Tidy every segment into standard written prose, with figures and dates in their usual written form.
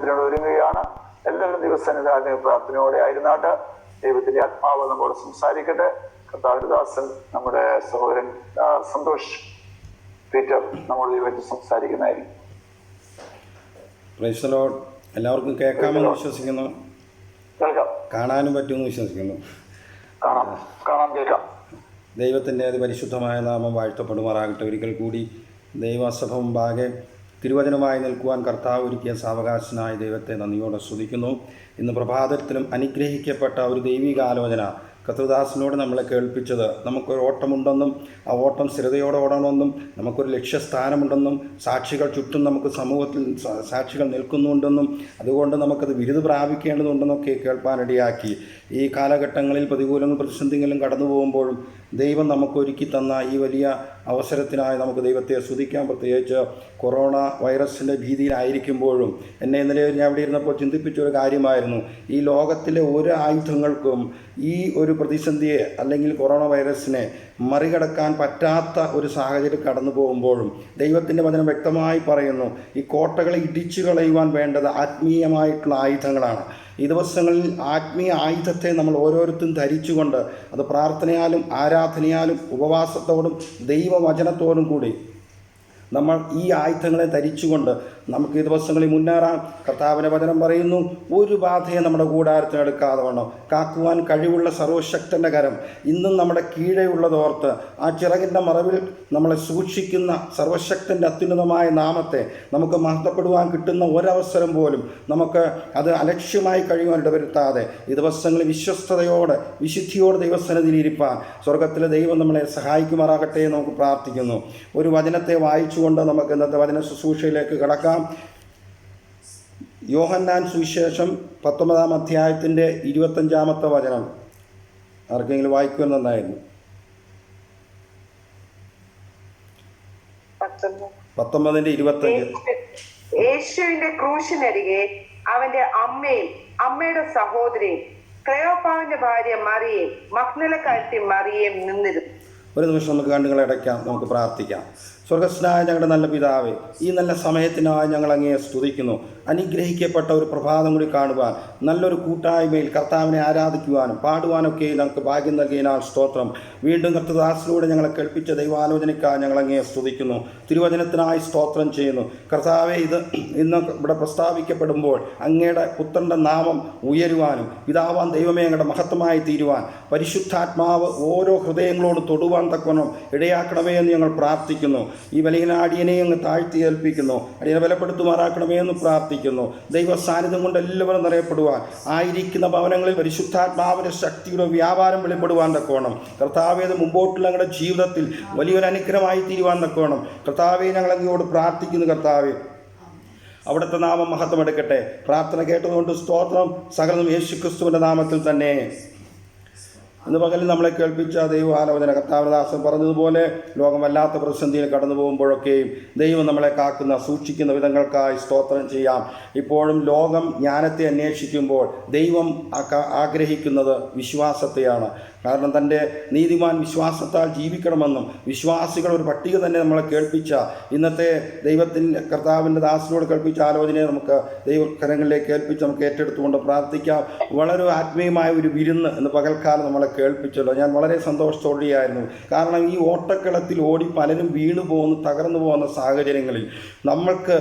ഇതിനോട് ഒരുങ്ങുകയാണ്. എല്ലാവരും ദിവസനിധാന പ്രാർത്ഥനയോടെ ആയിരുന്നാട്ട്. ദൈവത്തിന്റെ ആത്മാവ് നമ്മോട് സംസാരിക്കട്ടെ. കർത്താവിന്റെ ദാസൻ നമ്മുടെ സഹോദരൻ സന്തോഷ് പീറ്റർ നമ്മോട് ദൈവത്തിൽ സംസാരിക്കുന്നതായിരിക്കും. Praise the Lord. എല്ലാവർക്കും കേൾക്കാമെന്ന് വിശ്വസിക്കുന്നു. കേൾക്കാം, കാണാനും പറ്റുമെന്ന് വിശ്വസിക്കുന്നു. കാണാം, കേൾക്കാം. ദൈവത്തിൻ്റെ അതിപരിശുദ്ധമായ നാമം വാഴ്ത്തപ്പെടുമാറാകട്ടെ. ഒരിക്കൽ കൂടി ദൈവസഭ മുമ്പാകെ തിരുവചനമായി നിൽക്കുവാൻ കർത്താവ് ഒരുക്കിയ സാവകാശനായ ദൈവത്തെ നന്ദിയോടെ സ്തുതിക്കുന്നു. ഇന്ന് പ്രഭാതത്തിലും അനുഗ്രഹിക്കപ്പെട്ട ഒരു ദൈവികാലോചന കർത്തൃദാസനോട് നമ്മളെ കേൾപ്പിച്ചത്, നമുക്കൊരു ഓട്ടമുണ്ടെന്നും ആ ഓട്ടം സ്ഥിരതയോടെ ഓടണമെന്നും നമുക്കൊരു ലക്ഷ്യസ്ഥാനമുണ്ടെന്നും സാക്ഷികൾ ചുറ്റും നമുക്ക് സമൂഹത്തിൽ സാക്ഷികൾ നിൽക്കുന്നുണ്ടെന്നും അതുകൊണ്ട് നമുക്കത് ബിരുദ പ്രാപിക്കേണ്ടതുണ്ടെന്നൊക്കെ കേൾപ്പാനിടയാക്കി. ഈ കാലഘട്ടങ്ങളിൽ പ്രതികൂലങ്ങളും പ്രതിസന്ധികളും കടന്നു പോകുമ്പോഴും ദൈവം നമുക്കൊരുക്കി തന്ന ഈ വലിയ അവസരത്തിനായി നമുക്ക് ദൈവത്തെ സ്തുതിക്കാം. പ്രത്യേകിച്ച് കൊറോണ വൈറസിൻ്റെ ഭീതിയിലായിരിക്കുമ്പോഴും എന്നെ ഇന്നലെ ഞാൻ അവിടെ ഇരുന്നപ്പോൾ ചിന്തിപ്പിച്ചൊരു കാര്യമായിരുന്നു. ഈ ലോകത്തിലെ ഒരു ആയുധങ്ങൾക്കും ഈ ഒരു പ്രതിസന്ധിയെ അല്ലെങ്കിൽ കൊറോണ വൈറസിനെ മറികടക്കാൻ പറ്റാത്ത ഒരു സാഹചര്യം കടന്നു പോകുമ്പോഴും ദൈവത്തിൻ്റെ വചനം വ്യക്തമായി പറയുന്നു, ഈ കോട്ടകളെ ഇടിച്ചു കളയുവാൻ വേണ്ടത് ആത്മീയമായിട്ടുള്ള ആയുധങ്ങളാണ്. ഈ ദിവസങ്ങളിൽ ആത്മീയ ആയുധത്തെ നമ്മൾ ഓരോരുത്തരും ധരിച്ചുകൊണ്ട് അത് പ്രാർത്ഥനയാലും ആരാധനയാലും ഉപവാസത്തോടും ദൈവവചനത്തോടും കൂടി നമ്മൾ ഈ ആയുധങ്ങളെ ധരിച്ചുകൊണ്ട് നമുക്ക് ഈ ദിവസങ്ങളിൽ മുന്നേറാം. കർത്താവിൻ്റെ വചനം പറയുന്നു, ഒരു ബാധയെ നമ്മുടെ കൂടാരത്തിനെടുക്കാതെ വേണം കാക്കുവാൻ കഴിവുള്ള സർവശക്തൻ്റെ കരം ഇന്നും നമ്മുടെ കീഴെയുള്ളതോർത്ത് ആ ചിറകിൻ്റെ മറവിൽ നമ്മളെ സൂക്ഷിക്കുന്ന സർവശക്തൻ്റെ അത്യുന്നതമായ നാമത്തെ നമുക്ക് മഹത്വപ്പെടുവാൻ കിട്ടുന്ന ഒരവസരം പോലും നമുക്ക് അത് അലക്ഷ്യമായി കഴിയുവാൻ ഇടവരുത്താതെ ഈ ദിവസങ്ങളിൽ വിശ്വസ്തയോടെ വിശുദ്ധിയോടെ ദൈവസന്നിധിയിലിരിപ്പാൻ സ്വർഗത്തിലെ ദൈവം നമ്മളെ സഹായിക്കുമാറാകട്ടെ എന്ന് നമുക്ക് പ്രാർത്ഥിക്കുന്നു. ഒരു വചനത്തെ വായിച്ചുകൊണ്ട് നമുക്ക് ഇന്നത്തെ വചന ശുശ്രൂഷയിലേക്ക് കടക്കാം. യോഹന്നാൻ സുവിശേഷം 19-ാം അധ്യായത്തിൻ്റെ 25-ാമത്തെ വചനം ആർക്കെങ്കിലും വായിക്കുവാൻ നന്നായിരുന്നു. 19:25. യേശുവിന്റെ ക്രൂശിനരികെ അവന്റെ അമ്മയും അമ്മയുടെ സഹോദരിയും ക്ലെയോപ്പാവിന്റെ ഭാര്യ മറിയയും മഗ്ദലക്കാരത്തി മറിയയും നിന്നിരുന്നു. ഒരു നിമിഷം നമുക്ക് കണ്ണുകളെ അടയ്ക്കാം, നമുക്ക് പ്രാർത്ഥിക്കാം. സ്വർഗസ്നായ ഞങ്ങളുടെ നല്ല പിതാവേ, ഈ നല്ല സമയത്തിനായി ഞങ്ങൾ അങ്ങയെ സ്തുതിക്കുന്നു. അനുഗ്രഹിക്കപ്പെട്ട ഒരു പ്രഭാതം കൂടി കാണുവാൻ, നല്ലൊരു കൂട്ടായ്മയിൽ കർത്താവിനെ ആരാധിക്കുവാനും പാടുവാനൊക്കെ ഞങ്ങൾക്ക് ഭാഗ്യം നൽകിയതിനാൽ സ്തോത്രം. വീണ്ടും കർത്തദാസിലൂടെ ഞങ്ങളെ കേൾപ്പിച്ച ദൈവാലോചനയ്ക്കായി ഞങ്ങൾ അങ്ങയെ സ്തുതിക്കുന്നു. തിരുവചനത്തിനായി സ്തോത്രം ചെയ്യുന്നു. കർത്താവെ, ഇന്ന് ഇവിടെ പ്രസ്താവിക്കപ്പെടുമ്പോൾ അങ്ങയുടെ പുത്രൻ്റെ നാമം ഉയരുവാനും പിതാവാൻ ദൈവമേ അങ്ങയുടെ മഹത്വമായി തീരുവാൻ പരിശുദ്ധാത്മാവ് ഓരോ ഹൃദയങ്ങളോട് തൊടുവാൻ തക്കവണ്ണം ഇടയാക്കണമേ എന്ന് ഞങ്ങൾ പ്രാർത്ഥിക്കുന്നു. ഈ വലിയ അടിയനെ അങ്ങ് താഴ്ത്തി ഏൽപ്പിക്കുന്നു. അടിയനെ ബലപ്പെടുത്തുമാറാക്കണമേ എന്ന് പ്രാർത്ഥിക്കുന്നു. ദൈവ സാന്നിധ്യം കൊണ്ട് എല്ലാവരും നിറയപ്പെടുവാൻ, ആയിരിക്കുന്ന ഭവനങ്ങളിൽ പരിശുദ്ധാത്മാവിൻ്റെ ശക്തിയുടെ വ്യാപാരം വെളിപ്പെടുവാൻ തക്കോണം. കർത്താവേ, അത് മുമ്പോട്ടുള്ള ഞങ്ങളുടെ ജീവിതത്തിൽ വലിയൊരു അനുഗ്രഹമായി തീരുവാൻ തക്കോണം. കർത്താവേ, ഞങ്ങൾ അങ്ങയോട് പ്രാർത്ഥിക്കുന്നു. കർത്താവേ, അവിടുത്തെ നാമം മഹത്വമെടുക്കട്ടെ. പ്രാർത്ഥന കേട്ടതുകൊണ്ട് സ്തോത്രം. സകലം യേശുക്രിസ്തുവിൻ്റെ നാമത്തിൽ തന്നെ. ഇന്ന് പകലിൽ നമ്മളെ കേൾപ്പിച്ച ദൈവാലോചന കർത്താവദാസൻ പറഞ്ഞതുപോലെ ലോകം വല്ലാത്ത പ്രതിസന്ധിയിൽ കടന്നു പോകുമ്പോഴൊക്കെയും ദൈവം നമ്മളെ കാക്കുന്ന സൂക്ഷിക്കുന്ന വിധങ്ങൾക്കായി സ്തോത്രം ചെയ്യാം. ഇപ്പോഴും ലോകം ജ്ഞാനത്തെ അന്വേഷിക്കുമ്പോൾ ദൈവം ആഗ്രഹിക്കുന്നത് വിശ്വാസത്തെയാണ്. കാരണം തൻ്റെ നീതിമാൻ വിശ്വാസത്താൽ ജീവിക്കണമെന്നും വിശ്വാസികൾ ഒരു പട്ടിക തന്നെ നമ്മളെ കേൾപ്പിച്ച ഇന്നത്തെ ദൈവത്തിൻ്റെ കർത്താവിൻ്റെ ദാസനോട് കേൾപ്പിച്ച ആലോചനയെ നമുക്ക് ദൈവകരങ്ങളിലേക്ക് കേൾപ്പിച്ച് നമുക്ക് ഏറ്റെടുത്തുകൊണ്ട് പ്രാർത്ഥിക്കാം. വളരെ ആത്മീയമായ ഒരു വിരുന്ന് എന്ന് പകൽക്കാലം നമ്മളെ കേൾപ്പിച്ചല്ലോ. ഞാൻ വളരെ സന്തോഷത്തോടെയായിരുന്നു. കാരണം ഈ ഓട്ടക്കളത്തിൽ ഓടി പലരും വീണു പോകുന്ന തകർന്നു പോകുന്ന സാഹചര്യങ്ങളിൽ നമ്മൾക്ക്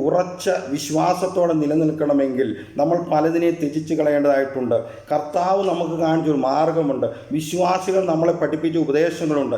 ഉറച്ച വിശ്വാസത്തോടെ നിലനിൽക്കണമെങ്കിൽ നമ്മൾ പലതിനെ ത്യജിച്ച് കളയേണ്ടതായിട്ടുണ്ട്. കർത്താവ് നമുക്ക് കാണിച്ചൊരു മാർഗമുണ്ട്. വിശ്വാസികൾ നമ്മളെ പഠിപ്പിച്ച ഉപദേശങ്ങളുണ്ട്.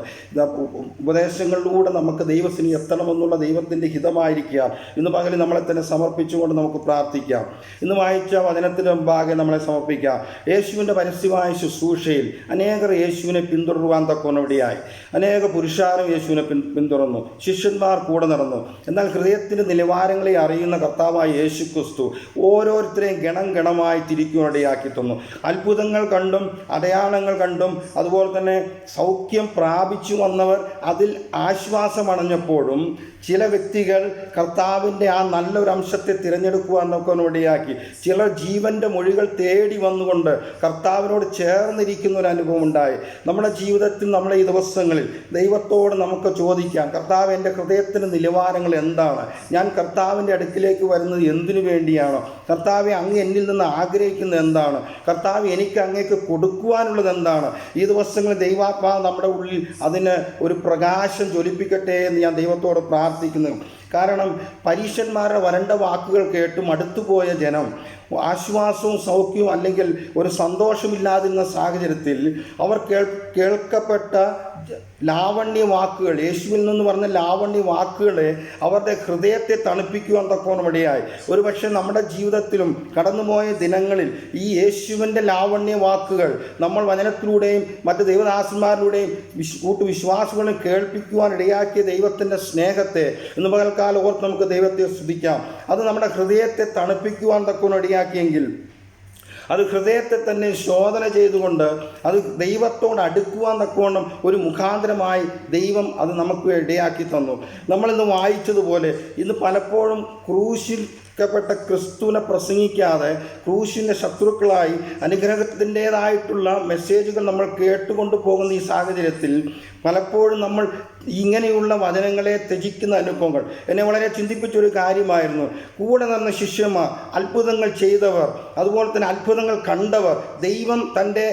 ഉപദേശങ്ങളിലൂടെ നമുക്ക് ദൈവത്തിന് എത്തണമെന്നുള്ള ദൈവത്തിൻ്റെ ഹിതമായിരിക്കുക. ഇന്ന് പകൽ നമ്മളെ തന്നെ സമർപ്പിച്ചുകൊണ്ട് നമുക്ക് പ്രാർത്ഥിക്കാം. ഇന്ന് വായിച്ച വചനത്തിന് മുമ്പാകെ നമ്മളെ സമർപ്പിക്കാം. യേശുവിൻ്റെ പരസ്യമായ ശുശ്രൂഷയിൽ അനേകർ യേശുവിനെ പിന്തുടരുവാൻ തക്കവണ്ണവിടെയായി. അനേക പുരുഷാരം യേശുവിനെ പിന്തുടർന്നു, ശിഷ്യന്മാർ കൂടെ നടന്നു. എന്നാൽ ഹൃദയത്തിൻ്റെ നിലവാരങ്ങളെ അറിയുന്ന കർത്താവായ യേശു ക്രിസ്തു ഓരോരുത്തരെയും ഗണം ഗണമായി തിരിക്കുവാനിടയാക്കി തന്നു. അത്ഭുതങ്ങൾ കണ്ടും അടയാളങ്ങൾ കണ്ടും അതുപോലെ തന്നെ സൗഖ്യം പ്രാപിച്ചു വന്നവർ അതിൽ ആശ്വാസമടഞ്ഞപ്പോഴും ചില വ്യക്തികൾ കർത്താവിൻ്റെ ആ നല്ലൊരു അംശത്തെ തിരഞ്ഞെടുക്കുവാൻ നോക്കാനിടയാക്കി. ചിലർ ജീവൻ്റെ മൊഴികൾ തേടി വന്നുകൊണ്ട് കർത്താവിനോട് ചേർന്നിരിക്കുന്ന ഒരു അനുഭവം ഉണ്ടായി. നമ്മുടെ ജീവിതത്തിൽ നമ്മുടെ ഈ ദിവസങ്ങളിൽ ദൈവത്തോട് നമുക്ക് ചോദിക്കാം, കർത്താവ്, എൻ്റെ ഹൃദയത്തിൻ്റെ നിലവാരങ്ങൾ എന്താണ്? ഞാൻ കർത്താവിൻ്റെ അടുക്കിലേക്ക് വരുന്നത് എന്തിനു വേണ്ടിയാണോ? കർത്താവെ, അങ്ങ് എന്നിൽ നിന്ന് ആഗ്രഹിക്കുന്നത് എന്താണ്? കർത്താവ്, എനിക്ക് അങ്ങേക്ക് കൊടുക്കുവാനുള്ളത് എന്താണ്? ഈ ദിവസങ്ങളിൽ ദൈവാത്മാവ് നമ്മുടെ ഉള്ളിൽ അതിന് ഒരു പ്രകാശം ജ്വലിപ്പിക്കട്ടെ എന്ന് ഞാൻ ദൈവത്തോട് പ്രാർത്ഥിക്കുന്നു. കാരണം പരീക്ഷന്മാരുടെ വരണ്ട വാക്കുകൾ കേട്ട് മടുത്തുപോയ ജനം ആശ്വാസവും സൗഖ്യവും അല്ലെങ്കിൽ ഒരു സന്തോഷമില്ലാതിരുന്ന സാഹചര്യത്തിൽ അവർ കേൾക്കപ്പെട്ട ലാവണ്യ വാക്കുകൾ, യേശുവിൽ നിന്ന് പറഞ്ഞ ലാവണ്യ വാക്കുകളെ അവരുടെ ഹൃദയത്തെ തണുപ്പിക്കുവാൻ തക്കോണമിടയായി. ഒരുപക്ഷെ നമ്മുടെ ജീവിതത്തിലും കടന്നുപോയ ദിനങ്ങളിൽ ഈ യേശുവിൻ്റെ ലാവണ്യ വാക്കുകൾ നമ്മൾ വചനത്തിലൂടെയും മറ്റ് ദൈവദാസന്മാരിലൂടെയും കൂട്ടുവിശ്വാസികളും കേൾപ്പിക്കുവാൻ ഇടയാക്കിയ ദൈവത്തിൻ്റെ സ്നേഹത്തെ ഇന്ന് പകൽക്കാലം ഓർത്ത് നമുക്ക് ദൈവത്തെ സ്തുതിക്കാം. അത് നമ്മുടെ ഹൃദയത്തെ തണുപ്പിക്കുവാൻ തക്കോണിടയാക്കിയെങ്കിൽ അത് ഹൃദയത്തെ തന്നെ ശോധന ചെയ്തുകൊണ്ട് അത് ദൈവത്തോട് അടുക്കുവാൻ തക്കവണ്ണം ഒരു മുഖാന്തരമായി ദൈവം അത് നമുക്ക് ഇടയാക്കി തന്നു. നമ്മളിന്ന് വായിച്ചതുപോലെ ഇന്ന് പലപ്പോഴും ക്രൂശിക്കപ്പെട്ട ക്രിസ്തുവിനെ പ്രസംഗിക്കാതെ ക്രൂശിൻ്റെ ശത്രുക്കളായി അനുഗ്രഹത്തിൻ്റേതായിട്ടുള്ള മെസ്സേജുകൾ നമ്മൾ കേട്ടുകൊണ്ട് പോകുന്ന ഈ സാഹചര്യത്തിൽ പലപ്പോഴും നമ്മൾ ഇങ്ങനെയുള്ള വചനങ്ങളെ ത്യജിക്കുന്ന അനുഭവങ്ങൾ എന്നെ വളരെ ചിന്തിപ്പിച്ചൊരു കാര്യമായിരുന്നു. കൂടെ നിന്ന ശിഷ്യന്മാർ, അത്ഭുതങ്ങൾ ചെയ്തവർ, അതുപോലെ തന്നെ അത്ഭുതങ്ങൾ കണ്ടവർ, ദൈവം തൻ്റെ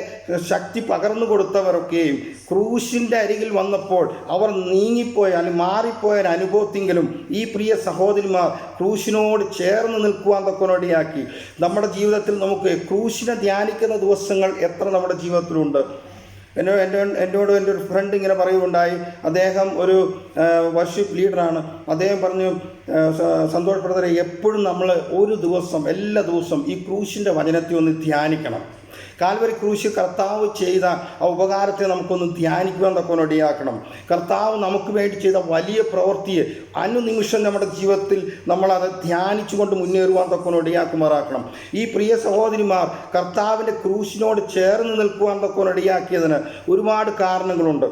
ശക്തി പകർന്നു കൊടുത്തവരൊക്കെയും ക്രൂശിൻ്റെ അരികിൽ വന്നപ്പോൾ അവർ നീങ്ങിപ്പോയ അല്ലെങ്കിൽ മാറിപ്പോയ ഒരു അനുഭവത്തെങ്കിലും ഈ പ്രിയ സഹോദരിമാർ ക്രൂശിനോട് ചേർന്ന് നിൽക്കുവാൻ തക്കനോടിയാക്കി. നമ്മുടെ ജീവിതത്തിൽ നമുക്ക് ക്രൂശിനെ ധ്യാനിക്കുന്ന ദിവസങ്ങൾ എത്ര നമ്മുടെ ജീവിതത്തിലുണ്ട്? എന്നോട് എൻ്റെ ഒരു ഫ്രണ്ട് ഇങ്ങനെ പറയുകയുണ്ടായി. അദ്ദേഹം ഒരു വർഷിപ്പ് ലീഡറാണ്. അദ്ദേഹം പറഞ്ഞു, സന്തോഷ് ബ്രദറെ, എപ്പോഴും നമ്മൾ ഒരു ദിവസം, എല്ലാ ദിവസവും ഈ ക്രൂശിൻ്റെ വചനത്തെ ഒന്ന് ധ്യാനിക്കണം. കാൽവരി ക്രൂശ് കർത്താവ് ചെയ്ത ആ ഉപകാരത്തെ നമുക്കൊന്ന് ധ്യാനിക്കുവാൻ തക്കോനൊടിയാക്കണം. കർത്താവ് നമുക്ക് വേണ്ടി ചെയ്ത വലിയ പ്രവൃത്തിയെ അനുനിമിഷം നമ്മുടെ ജീവിതത്തിൽ നമ്മളത് ധ്യാനിച്ചുകൊണ്ട് മുന്നേറുവാൻ തക്കോനൊടിയാക്കുമാറാക്കണം. ഈ പ്രിയ സഹോദരിമാർ കർത്താവിൻ്റെ ക്രൂശിനോട് ചേർന്ന് നിൽക്കുവാൻ തക്കോനൊടിയാക്കിയതിന് ഒരുപാട് കാരണങ്ങളുണ്ട്.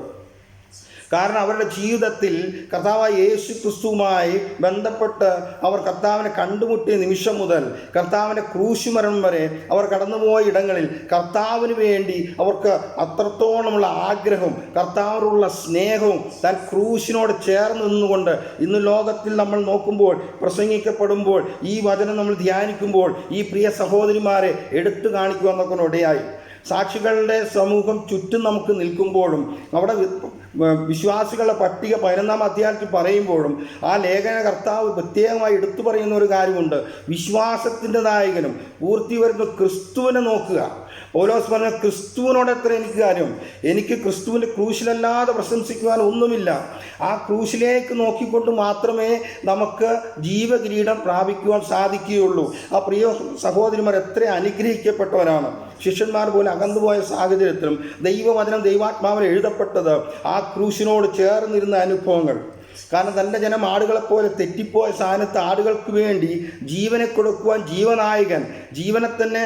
കാരണം അവരുടെ ജീവിതത്തിൽ കർത്താവായ യേശു ക്രിസ്തുവുമായി ബന്ധപ്പെട്ട് അവർ കർത്താവിനെ കണ്ടുമുട്ടിയ നിമിഷം മുതൽ കർത്താവിൻ്റെ ക്രൂശുമരണം വരെ അവർ കടന്നുപോയ ഇടങ്ങളിൽ കർത്താവിന് വേണ്ടി അവർക്ക് അത്രത്തോളമുള്ള ആഗ്രഹവും കർത്താവിനുള്ള സ്നേഹവും താൻ ക്രൂശിനോട് ചേർന്ന് നിന്നുകൊണ്ട് ഇന്ന് ലോകത്തിൽ നമ്മൾ നോക്കുമ്പോൾ, പ്രസംഗിക്കപ്പെടുമ്പോൾ, ഈ വചനം നമ്മൾ ധ്യാനിക്കുമ്പോൾ ഈ പ്രിയ സഹോദരിമാരെ എടുത്തു കാണിക്കുവാനൊക്കെ ഇടയായി. സാക്ഷികളുടെ സമൂഹം ചുറ്റും നമുക്ക് നിൽക്കുമ്പോഴും അവിടെ വിശ്വാസികളുടെ പട്ടിക 11-ാം അധ്യായത്തിൽ പറയുമ്പോഴും ആ ലേഖന കർത്താവ് പ്രത്യേകമായി എടുത്തു പറയുന്ന ഒരു കാര്യമുണ്ട്. വിശ്വാസത്തിൻ്റെ നായകനും പൂർത്തി വരുന്ന ക്രിസ്തുവിനെ നോക്കുക. പൗലോസ് പറഞ്ഞ, ക്രിസ്തുവിനോട് എത്ര എനിക്ക് കാര്യം, എനിക്ക് ക്രിസ്തുവിൻ്റെ ക്രൂശിലല്ലാതെ പ്രശംസിക്കുവാൻ ഒന്നുമില്ല. ആ ക്രൂശിലേക്ക് നോക്കിക്കൊണ്ട് മാത്രമേ നമുക്ക് ജീവകിരീടം പ്രാപിക്കുവാൻ സാധിക്കുകയുള്ളൂ. ആ പ്രിയ സഹോദരിമാർ എത്ര അനുഗ്രഹിക്കപ്പെട്ടവരാണ്. ശിഷ്യന്മാർ പോലെ അകന്നുപോയ സാഹചര്യത്തിലും ദൈവവചനം ദൈവാത്മാവിൽ എഴുതപ്പെട്ടത് ആ ക്രൂശിനോട് ചേർന്നിരുന്ന അനുഭവങ്ങൾ. കാരണം തൻ്റെ ജനം ആടുകളെപ്പോലെ തെറ്റിപ്പോയ സ്ഥാനത്ത് ആടുകൾക്ക് വേണ്ടി ജീവനെ കൊടുക്കുവാൻ ജീവനായകൻ ജീവനെ തന്നെ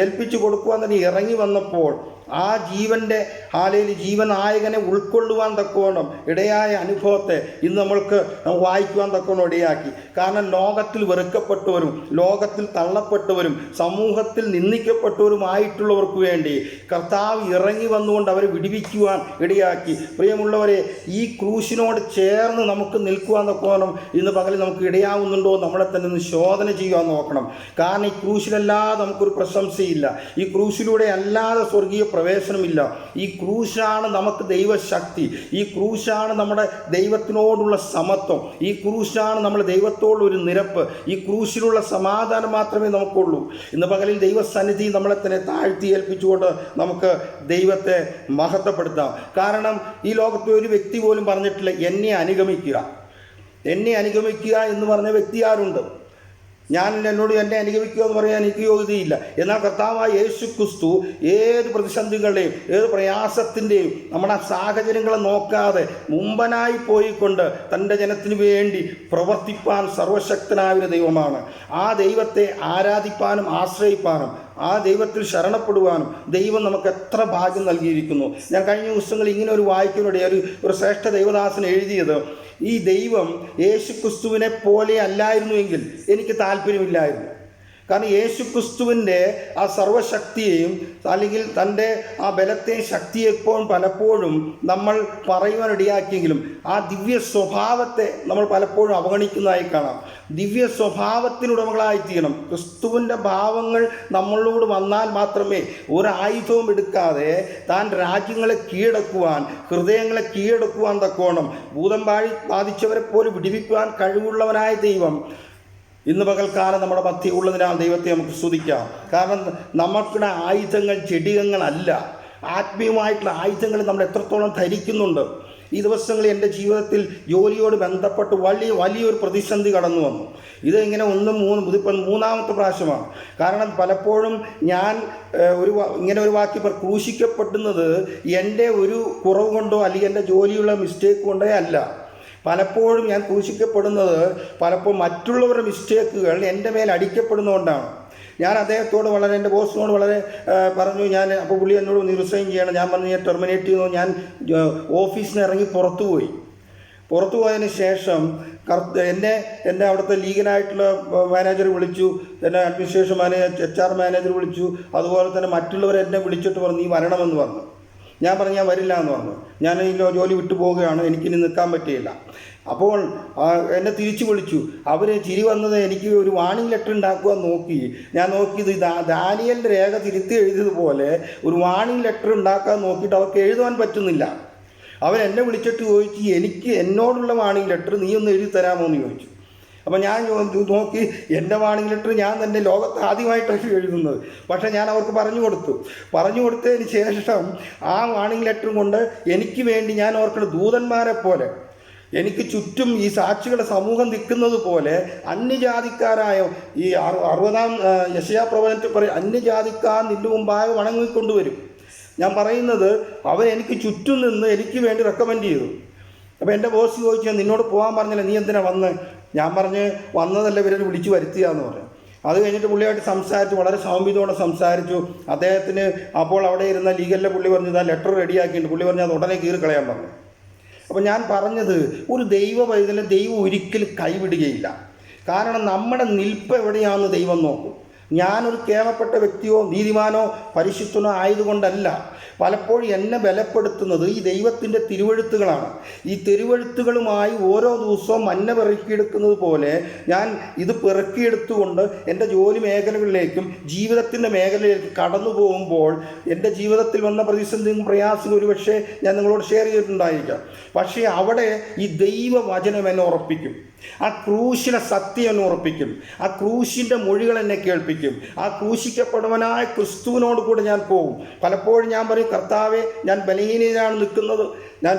ഏൽപ്പിച്ചു കൊടുക്കുവാൻ തന്നെ ഇറങ്ങി വന്നപ്പോൾ ആ ജീവൻ്റെ ഹാലയിൽ ജീവനായകനെ ഉൾക്കൊള്ളുവാൻ തക്കവണ്ണം ഇടയായ അനുഭവത്തെ ഇന്ന് നമ്മൾക്ക് വായിക്കുവാൻ തക്കവണ്ണം ഇടയാക്കി. കാരണം ലോകത്തിൽ വെറുക്കപ്പെട്ടവരും ലോകത്തിൽ തള്ളപ്പെട്ടവരും സമൂഹത്തിൽ നിന്ദിക്കപ്പെട്ടവരുമായിട്ടുള്ളവർക്ക് വേണ്ടി കർത്താവ് ഇറങ്ങി വന്നുകൊണ്ട് അവരെ വിടുവിക്കുവാൻ ഇടയാക്കി. പ്രിയമുള്ളവരെ, ഈ ക്രൂശിനോട് ചേർന്ന് നമുക്ക് നിൽക്കുവാൻ തക്കവണ്ണം ഇന്ന് പകലിൽ നമുക്ക് ഇടയാവുന്നുണ്ടോ നമ്മളെ തന്നെ ഒന്ന് ശോധന ചെയ്യുവാൻ നോക്കണം. കാരണം ഈ ക്രൂശിലല്ലാതെ നമുക്കൊരു പ്രശംസയില്ല. ഈ ക്രൂശിലൂടെ അല്ലാതെ സ്വർഗീയ പ്രവേശനമില്ല. ഈ ക്രൂശാണ് നമുക്ക് ദൈവശക്തി. ഈ ക്രൂശാണ് നമ്മുടെ ദൈവത്തിനോടുള്ള സമത്വം. ഈ ക്രൂശാണ് നമ്മുടെ ദൈവത്തോടുള്ള ഒരു നിരപ്പ്. ഈ ക്രൂശിലുള്ള സമാധാനം മാത്രമേ നമുക്കുള്ളൂ. ഇന്ന് പകലിൽ ദൈവസന്നിധി നമ്മളെ തന്നെ താഴ്ത്തി ഏൽപ്പിച്ചുകൊണ്ട് നമുക്ക് ദൈവത്തെ മഹത്വപ്പെടുത്താം. കാരണം ഈ ലോകത്തെ ഒരു വ്യക്തി പോലും പറഞ്ഞിട്ടില്ല എന്നെ അനുഗമിക്കുക. എന്നെ അനുഗമിക്കുക എന്ന് പറഞ്ഞ വ്യക്തി ആരുണ്ട്? എന്നോട് എന്നെ അനുഗമിക്കുക എന്ന് പറയാൻ എനിക്ക് യോഗ്യതയില്ല. എന്നാൽ കർത്താവായ യേശു ക്രിസ്തു ഏത് പ്രതിസന്ധികളുടെയും ഏത് പ്രയാസത്തിൻ്റെയും നമ്മുടെ സാഹചര്യങ്ങളെ നോക്കാതെ മുമ്പനായി പോയിക്കൊണ്ട് തൻ്റെ ജനത്തിന് വേണ്ടി പ്രവർത്തിപ്പാൻ സർവശക്തനായ ഒരു ദൈവമാണ്. ആ ദൈവത്തെ ആരാധിപ്പാനും ആശ്രയിപ്പാനും ആ ദൈവത്തിൽ ശരണപ്പെടുവാനും ദൈവം നമുക്ക് എത്ര ഭാഗ്യം നൽകിയിരിക്കുന്നു. ഞാൻ കഴിഞ്ഞ ദിവസങ്ങളിൽ ഇങ്ങനെ ഒരു വായിക്കുന്നതിനിടെ ഒരു ശ്രേഷ്ഠ ദൈവദാസൻ എഴുതിയത്, ഈ ദൈവം യേശു ക്രിസ്തുവിനെ പോലെ അല്ലായിരുന്നുവെങ്കിൽ എനിക്ക് താല്പര്യമില്ലായിരുന്നു. കാരണം യേശു ക്രിസ്തുവിൻ്റെ ആ സർവശക്തിയെയും അല്ലെങ്കിൽ തൻ്റെ ആ ബലത്തെയും ശക്തിയെപ്പോഴും പലപ്പോഴും നമ്മൾ പറയുവാനിടയാക്കിയെങ്കിലും ആ ദിവ്യ സ്വഭാവത്തെ നമ്മൾ പലപ്പോഴും അവഗണിക്കുന്നതായി കാണാം. ദിവ്യ സ്വഭാവത്തിനുടമകളായിത്തീരണം. ക്രിസ്തുവിൻ്റെ ഭാവങ്ങൾ നമ്മളോട് വന്നാൽ മാത്രമേ ഒരു ആയുധവും എടുക്കാതെ താൻ രാജ്യങ്ങളെ കീഴടക്കുവാൻ, ഹൃദയങ്ങളെ കീഴടക്കുവാൻ തക്കോണം ഭൂതം ബാധിച്ചവരെ പോലും വിടിവിക്കുവാൻ കഴിവുള്ളവനായ ദൈവം ഇന്ന് പകൽക്കാലം നമ്മുടെ മധ്യേ ഉള്ളതിനാൽ ദൈവത്തെ നമുക്ക് സ്തുതിക്കാം. കാരണം നമുക്കുടെ ആയുധങ്ങൾ ചെടികങ്ങളല്ല, ആത്മീയമായിട്ടുള്ള ആയുധങ്ങൾ നമ്മൾ എത്രത്തോളം ധരിക്കുന്നുണ്ട്. ഈ ദിവസങ്ങളിൽ എൻ്റെ ജീവിതത്തിൽ ജോലിയോട് ബന്ധപ്പെട്ട് വലിയൊരു പ്രതിസന്ധി കടന്നു വന്നു. ഇത് ഇങ്ങനെ ഇതിപ്പം 3-ാമത്തെ പ്രാവശ്യമാണ്. കാരണം പലപ്പോഴും ഞാൻ ഇങ്ങനെ ഒരു വാക്ക് ക്രൂശിക്കപ്പെടുന്നത് എൻ്റെ ഒരു കുറവ് കൊണ്ടോ അല്ലെങ്കിൽ എൻ്റെ ജോലിയുള്ള മിസ്റ്റേക്ക് കൊണ്ടോ അല്ല. പലപ്പോഴും ഞാൻ ക്രൂശിക്കപ്പെടുന്നത് പലപ്പോഴും മറ്റുള്ളവരുടെ മിസ്റ്റേക്കുകൾ എൻ്റെ മേൽ അടിക്കപ്പെടുന്നതുകൊണ്ടാണ്. ഞാൻ അദ്ദേഹത്തോട് എൻ്റെ ബോസിനോട് പറഞ്ഞു. അപ്പോൾ പുള്ളി എന്നോട് റിസൈൻ ചെയ്യണം. ഞാൻ പറഞ്ഞു ഞാൻ ടെർമിനേറ്റ് ചെയ്യുന്നു. ഞാൻ ഓഫീസിൽ നിന്ന് ഇറങ്ങി പുറത്തു പോയതിന് ശേഷം എന്നെ അവിടുത്തെ ലീഗലായിട്ടുള്ള മാനേജർ വിളിച്ചു, എന്നെ അഡ്മിനിസ്ട്രേഷൻ HR മാനേജർ വിളിച്ചു. അതുപോലെ തന്നെ മറ്റുള്ളവർ എന്നെ വിളിച്ചിട്ട് പറഞ്ഞു നീ വരണമെന്ന് പറഞ്ഞു. ഞാൻ പറഞ്ഞു ഞാൻ വരില്ല എന്ന് പറഞ്ഞു. ഞാൻ ഈ ജോലി വിട്ടു പോവുകയാണ്, എനിക്കിനി നിൽക്കാൻ പറ്റിയില്ല. അപ്പോൾ എന്നെ തിരിച്ചു വിളിച്ചു. അവർ ചിരി വന്നത് എനിക്ക് ഒരു വാണിംഗ് ലെറ്റർ ഉണ്ടാക്കുവാൻ നോക്കി. ഞാൻ നോക്കിയത് ദാനിയേലിൻ്റെ രേഖ തിരുത്തി എഴുതിയതുപോലെ ഒരു വാണിംഗ് ലെറ്റർ ഉണ്ടാക്കാൻ നോക്കിയിട്ട് അവർക്ക് എഴുതുവാൻ പറ്റുന്നില്ല. അവരെന്നെ വിളിച്ചിട്ട് ചോദിച്ചു, എന്നോടുള്ള വാണിംഗ് ലെറ്റർ നീ ഒന്ന് എഴുതി തരാമോ എന്ന് ചോദിച്ചു. അപ്പോൾ ഞാൻ നോക്കി, എൻ്റെ വാണിംഗ് ലെറ്റർ ഞാൻ തന്നെ ലോകത്ത് ആദ്യമായിട്ടാണ് എഴുതുന്നത്. പക്ഷേ ഞാൻ അവർക്ക് പറഞ്ഞു കൊടുത്തതിന് ശേഷം ആ വാണിംഗ് ലെറ്ററും കൊണ്ട് എനിക്ക് വേണ്ടി ഞാൻ അവർക്കുള്ള ദൂതന്മാരെ പോലെ എനിക്ക് ചുറ്റും ഈ സാക്ഷികളുടെ സമൂഹം നിൽക്കുന്നത് പോലെ അന്യജാതിക്കാരായ ഈ 60-ാം യെശയ്യാ പ്രവചനത്തിൽ പറയും, അന്യജാതിക്കാർ നിന്റെ മുമ്പാകെ വണങ്ങിക്കൊണ്ടുവരും. ഞാൻ പറയുന്നത് അവരെനിക്ക് ചുറ്റും നിന്ന് എനിക്ക് വേണ്ടി റെക്കമെൻഡ് ചെയ്തു. അപ്പോൾ എൻ്റെ ബോസ് ചോദിച്ചു, നിന്നോട് പോകാൻ പറഞ്ഞില്ല, നീ എന്തിനാ വന്ന്? ഞാൻ പറഞ്ഞ് വന്നതല്ല, ഇവരെ വിളിച്ചു വരുത്തിയാന്ന് പറഞ്ഞു. അത് കഴിഞ്ഞിട്ട് പുള്ളിയായിട്ട് സംസാരിച്ചു, വളരെ സൗമ്യതയോടെ സംസാരിച്ചു. അദ്ദേഹത്തിന് അപ്പോൾ അവിടെ ഇരുന്ന ലീഗലിലെ പുള്ളി പറഞ്ഞു ഇതാ ലെറ്റർ റെഡിയാക്കിയിട്ടുണ്ട്. പുള്ളി പറഞ്ഞു അത് ഉടനെ കീറിക്കളയാൻ പറഞ്ഞു. അപ്പോൾ ഞാൻ പറഞ്ഞത്, ഒരു ദൈവ പൈതലെ ദൈവം ഒരിക്കലും കൈവിടുകയില്ല. കാരണം നമ്മുടെ നിൽപ്പ് എവിടെയാണെന്ന് ദൈവം നോക്കും. ഞാനൊരു കേവപ്പെട്ട വ്യക്തിയോ നീതിമാനോ പരിശുദ്ധനോ ആയതുകൊണ്ടല്ല. പലപ്പോഴും എന്നെ ബലപ്പെടുത്തുന്നത് ഈ ദൈവത്തിൻ്റെ തിരുവെഴുത്തുകളാണ്. ഈ തിരുവെഴുത്തുകളുമായി ഓരോ ദിവസവും മഞ്ഞ പെറുക്കിയെടുക്കുന്നത് പോലെ ഞാൻ ഇത് പെറുക്കിയെടുത്തുകൊണ്ട് എൻ്റെ ജോലി മേഖലകളിലേക്കും ജീവിതത്തിൻ്റെ മേഖലയിലേക്കും കടന്നു പോകുമ്പോൾ എൻ്റെ ജീവിതത്തിൽ വന്ന പ്രതിസന്ധിയും പ്രയാസവും ഒരുപക്ഷെ ഞാൻ നിങ്ങളോട് ഷെയർ ചെയ്തിട്ടുണ്ടായിരിക്കാം. പക്ഷേ അവിടെ ഈ ദൈവവചനം എന്നെ ഉറപ്പിക്കും. ആ ക്രൂശിലെ സത്യം എന്നെ ഉറപ്പിക്കും. ആ ക്രൂശിൻ്റെ മൊഴികൾ എന്നെ കേൾപ്പിക്കും. ആ ക്രൂശിക്കപ്പെടുവനായ ക്രിസ്തുവിനോട് കൂടെ ഞാൻ പോകും. പലപ്പോഴും ഞാൻ പറയും, കർത്താവെ ഞാൻ ബലഹീനനാണ് നിൽക്കുന്നത്. ഞാൻ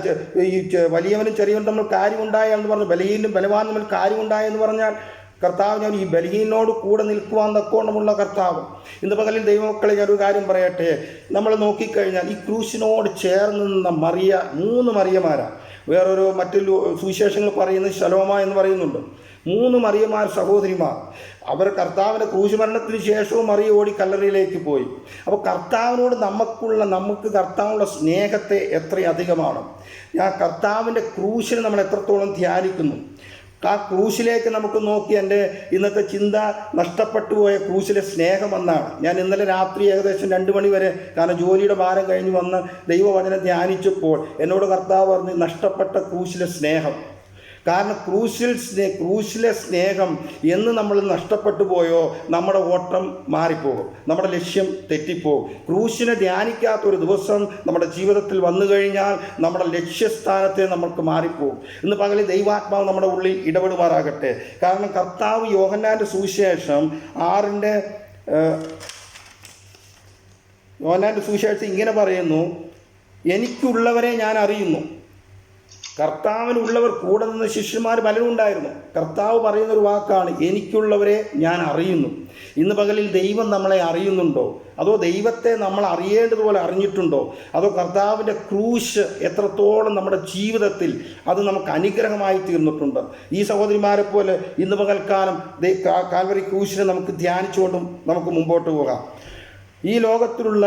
ഈ വലിയവനും ചെറിയവനും തമ്മിൽ കാര്യമുണ്ടായെന്ന് പറഞ്ഞു, ബലഹീനും ബലവാനും തമ്മിൽ കാര്യമുണ്ടായെന്ന് പറഞ്ഞാൽ കർത്താവ്, ഞാൻ ഈ ബലഹീനോട് കൂടെ നിൽക്കുവാൻ തക്കോണമുള്ള കർത്താവ്. ഇന്ന് പകലിൽ ദൈവമക്കളെ ഞാൻ ഒരു കാര്യം പറയട്ടെ. നമ്മൾ നോക്കിക്കഴിഞ്ഞാൽ ഈ ക്രൂശിനോട് ചേർന്ന് നിന്ന 3 മറിയമാരാണ്. വേറൊരു മറ്റൊരു സുവിശേഷങ്ങൾ പറയുന്നത് ശലോമ എന്ന് പറയുന്നുണ്ട്. 3 മറിയമാർ സഹോദരിമാർ. അവർ കർത്താവിൻ്റെ ക്രൂശുമരണത്തിന് ശേഷവും മറിയ ഓടി കല്ലറയിലേക്ക് പോയി. അപ്പോൾ കർത്താവിനോട് നമുക്ക് കർത്താവിനുള്ള സ്നേഹത്തെ എത്രയധികമാണ്. ഞാൻ കർത്താവിൻ്റെ ക്രൂശിനെ നമ്മൾ എത്രത്തോളം ധ്യാനിക്കുന്നു. ആ ക്രൂശിലേക്ക് നമുക്ക് നോക്കി എൻ്റെ ഇന്നത്തെ ചിന്ത നഷ്ടപ്പെട്ടു പോയ ക്രൂശിലെ സ്നേഹമെന്നാണ്. ഞാൻ ഇന്നലെ രാത്രി ഏകദേശം 2 മണി വരെ, കാരണം ജോലിയുടെ ഭാരം കഴിഞ്ഞ് വന്ന് ദൈവവചനം ധ്യാനിച്ചപ്പോൾ എന്നോട് കർത്താവ് പറഞ്ഞു, നഷ്ടപ്പെട്ട ക്രൂശിലെ സ്നേഹം. കാരണം ക്രൂശിലെ സ്നേഹം എന്ന് നമ്മൾ നഷ്ടപ്പെട്ടു പോയോ നമ്മുടെ ഓട്ടം മാറിപ്പോകും, നമ്മുടെ ലക്ഷ്യം തെറ്റിപ്പോകും. ക്രൂശിനെ ധ്യാനിക്കാത്തൊരു ദിവസം നമ്മുടെ ജീവിതത്തിൽ വന്നു കഴിഞ്ഞാൽ നമ്മുടെ ലക്ഷ്യസ്ഥാനത്തെ നമുക്ക് മാറിപ്പോകും. ഇന്ന് പകൽ ദൈവാത്മാവ് നമ്മുടെ ഉള്ളിൽ ഇടപെടുമാറാകട്ടെ. കാരണം കർത്താവ് യോഹന്നാൻ്റെ സുവിശേഷം 6-ന്റെ യോഹന്നാൻ്റെ സുവിശേഷം ഇങ്ങനെ പറയുന്നു, എനിക്കുള്ളവരെ ഞാൻ അറിയുന്നു. കർത്താവിനുള്ളവർ കൂടെ നിന്ന് ശിഷ്യന്മാർ പലരും ഉണ്ടായിരുന്നു. കർത്താവ് പറയുന്നൊരു വാക്കാണ്, എനിക്കുള്ളവരെ ഞാൻ അറിയുന്നു. ഇന്ന് പകലിൽ ദൈവം നമ്മളെ അറിയുന്നുണ്ടോ? അതോ ദൈവത്തെ നമ്മൾ അറിയേണ്ടതുപോലെ അറിഞ്ഞിട്ടുണ്ടോ? അതോ കർത്താവിൻ്റെ ക്രൂശ് എത്രത്തോളം നമ്മുടെ ജീവിതത്തിൽ അത് നമുക്ക് അനുഗ്രഹമായി തീർന്നിട്ടുണ്ട്? ഈ സഹോദരിമാരെ പോലെ ഇന്ന് പകൽക്കാലം കാൽവരി ക്രൂശിനെ നമുക്ക് ധ്യാനിച്ചുകൊണ്ടും നമുക്ക് മുമ്പോട്ട് പോകാം. ഈ ലോകത്തിലുള്ള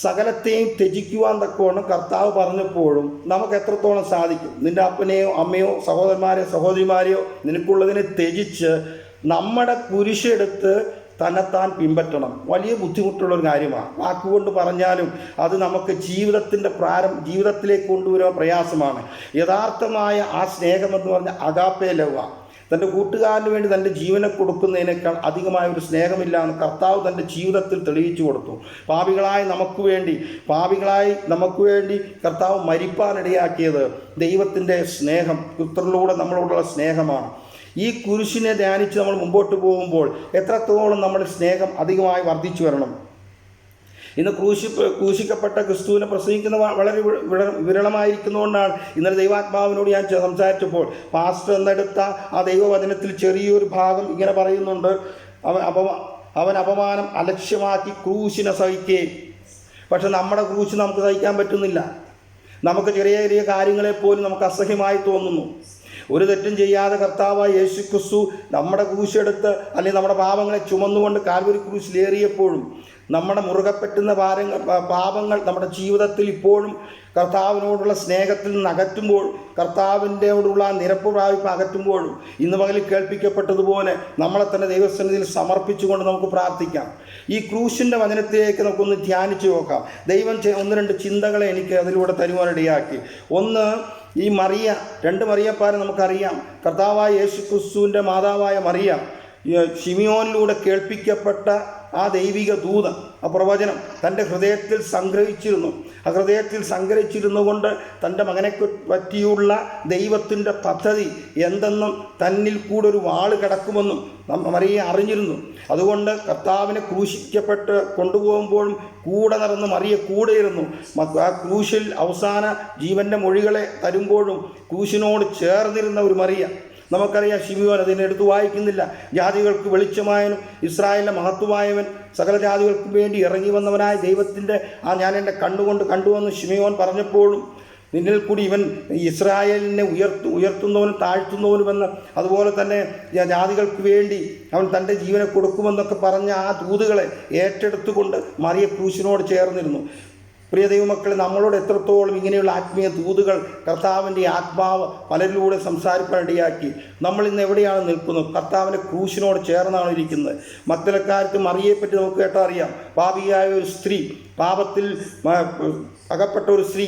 സകലത്തെയും ത്യജിക്കുവാൻ തക്കവണ്ണം കർത്താവ് പറഞ്ഞപ്പോഴും നമുക്ക് എത്രത്തോളം സാധിക്കും? നിൻ്റെ അപ്പനെയോ അമ്മയോ സഹോദരന്മാരെയോ സഹോദരിമാരെയോ നിനക്കുള്ളതിനെ ത്യജിച്ച് നമ്മുടെ കുരിശെടുത്ത് തന്നെത്താൻ പിൻപറ്റണം. വലിയ ബുദ്ധിമുട്ടുള്ളൊരു കാര്യമാണ്. വാക്കുകൊണ്ട് പറഞ്ഞാലും അത് നമുക്ക് ജീവിതത്തിലേക്ക് കൊണ്ടുവരാൻ പ്രയാസമാണ്. യഥാർത്ഥമായ ആ സ്നേഹമെന്ന് പറഞ്ഞാൽ അഗാപ്പേ ലവ്വ. തൻ്റെ കൂട്ടുകാരന് വേണ്ടി തൻ്റെ ജീവനെ കൊടുക്കുന്നതിനേക്കാൾ അധികമായ ഒരു സ്നേഹമില്ല എന്ന് കർത്താവ് തൻ്റെ ജീവിതത്തിൽ തെളിയിച്ചു കൊടുത്തു. പാപികളായി നമുക്ക് വേണ്ടി കർത്താവ് മരിപ്പാനിടയാക്കിയത് ദൈവത്തിൻ്റെ സ്നേഹം, പുത്രനിലൂടെ നമ്മളോടുള്ള സ്നേഹമാണ്. ഈ കുരിശിനെ ധ്യാനിച്ച് നമ്മൾ മുമ്പോട്ട് പോകുമ്പോൾ എത്രത്തോളം നമ്മുടെ സ്നേഹം അധികമായി വർദ്ധിച്ചു വരണം. ഇന്ന് ക്രൂശിക്കപ്പെട്ട ക്രിസ്തുവിനെ പ്രസംഗിക്കുന്ന വളരെ വിരളമായിരിക്കുന്നതുകൊണ്ടാണ് ഇന്നലെ ദൈവാത്മാവിനോട് ഞാൻ സംസാരിച്ചപ്പോൾ പാസ്റ്റർ എന്നെടുത്ത ആ ദൈവവചനത്തിൽ ചെറിയൊരു ഭാഗം ഇങ്ങനെ പറയുന്നുണ്ട്. അവൻ അപമാനം അലക്ഷ്യമാക്കി ക്രൂശിനെ സഹിക്കുകയും. പക്ഷെ നമ്മുടെ ക്രൂശ് നമുക്ക് സഹിക്കാൻ പറ്റുന്നില്ല. നമുക്ക് ചെറിയ ചെറിയ കാര്യങ്ങളെപ്പോലും നമുക്ക് അസഹ്യമായി തോന്നുന്നു. ഒരു തെറ്റും ചെയ്യാതെ കർത്താവായ യേശു ക്രിസ്തു നമ്മുടെ ക്രൂശെടുത്ത് അല്ലെങ്കിൽ നമ്മുടെ പാപങ്ങളെ ചുമന്നുകൊണ്ട് കാൽവരി ക്രൂശിലേറിയപ്പോഴും നമ്മുടെ മുറുകെ പറ്റുന്ന പാപങ്ങൾ നമ്മുടെ ജീവിതത്തിൽ ഇപ്പോഴും കർത്താവിനോടുള്ള സ്നേഹത്തിൽ നിന്ന് അകറ്റുമ്പോൾ, കർത്താവിൻ്റെയോടുള്ള നിരപ്പ് പ്രാപിപ്പ് അകറ്റുമ്പോഴും ഇന്ന് പകലിൽ കേൾപ്പിക്കപ്പെട്ടതുപോലെ നമ്മളെ തന്നെ ദൈവസന്നിധിയിൽ സമർപ്പിച്ചുകൊണ്ട് നമുക്ക് പ്രാർത്ഥിക്കാം. ഈ ക്രൂശിൻ്റെ വചനത്തിലേക്ക് നമുക്കൊന്ന് ധ്യാനിച്ചു നോക്കാം. ദൈവം ഒന്ന് രണ്ട് ചിന്തകളെ എനിക്ക് അതിലൂടെ തരുവാനിടയാക്കി. ഒന്ന്, ഈ മറിയ, രണ്ട് മറിയപ്പാരെ നമുക്കറിയാം. കർത്താവായ യേശു ക്രിസ്തുവിൻ്റെ മാതാവായ മറിയ ശിമിയോനിലൂടെ കേൾപ്പിക്കപ്പെട്ട ആ ദൈവിക ദൂത, ആ പ്രവചനം തൻ്റെ ഹൃദയത്തിൽ സംഗ്രഹിച്ചിരുന്നു. ആ ഹൃദയത്തിൽ സംഗ്രഹിച്ചിരുന്നുകൊണ്ട് തൻ്റെ മകനെ പറ്റിയുള്ള ദൈവത്തിൻ്റെ പദ്ധതി എന്തെന്നും തന്നിൽ കൂടെ ഒരു വാള് കിടക്കുമെന്നും മറിയ അറിഞ്ഞിരുന്നു. അതുകൊണ്ട് കർത്താവിനെ ക്രൂശിക്കപ്പെട്ട് കൊണ്ടുപോകുമ്പോഴും കൂടെ നടന്ന് മറിയ കൂടെയിരുന്നു. ആ ക്രൂശിൽ അവസാന ജീവൻ്റെ മൊഴികളെ തരുമ്പോഴും ക്രൂശിനോട് ചേർന്നിരുന്ന ഒരു മറിയ. നമുക്കറിയാം, ശിമിയോൻ അതിനെടുത്ത് വായിക്കുന്നില്ല. ജാതികൾക്ക് വെളിച്ചമായവനും ഇസ്രായേലിൻ്റെ മഹത്വമായവൻ, സകല ജാതികൾക്കും വേണ്ടി ഇറങ്ങി വന്നവനായ ദൈവത്തിൻ്റെ ഞാൻ എൻ്റെ കണ്ടുകൊണ്ട് കണ്ടുവന്ന് ശിമിയോൻ പറഞ്ഞപ്പോഴും നിന്നിൽ കൂടി ഇവൻ ഇസ്രായേലിനെ ഉയർത്തുന്നവനും താഴ്ത്തുന്നവനുമെന്ന്, അതുപോലെ തന്നെ ജാതികൾക്ക് വേണ്ടി അവൻ തൻ്റെ ജീവനെ കൊടുക്കുമെന്നൊക്കെ പറഞ്ഞ ആ ദൂതുകളെ ഏറ്റെടുത്തുകൊണ്ട് മറിയ ക്രൂശിനോട് ചേർന്നിരുന്നു. പ്രിയ ദൈവമക്കളെ, നമ്മളോട് എത്രത്തോളം ഇങ്ങനെയുള്ള ആത്മീയ ദൂതുകൾ കർത്താവിൻ്റെ ആത്മാവ് പലരിലൂടെ സംസാരിക്കാനിടയാക്കി. നമ്മൾ ഇന്ന് എവിടെയാണ് നിൽക്കുന്നത്? കർത്താവിൻ്റെ ക്രൂശിനോട് ചേർന്നാണ് ഇരിക്കുന്നത്. മക്തലക്കാർക്ക് മറിയെപ്പറ്റി നമുക്ക് കേട്ടറിയാം. പാപിയായ ഒരു സ്ത്രീ, പാപത്തിൽ അകപ്പെട്ട ഒരു സ്ത്രീ,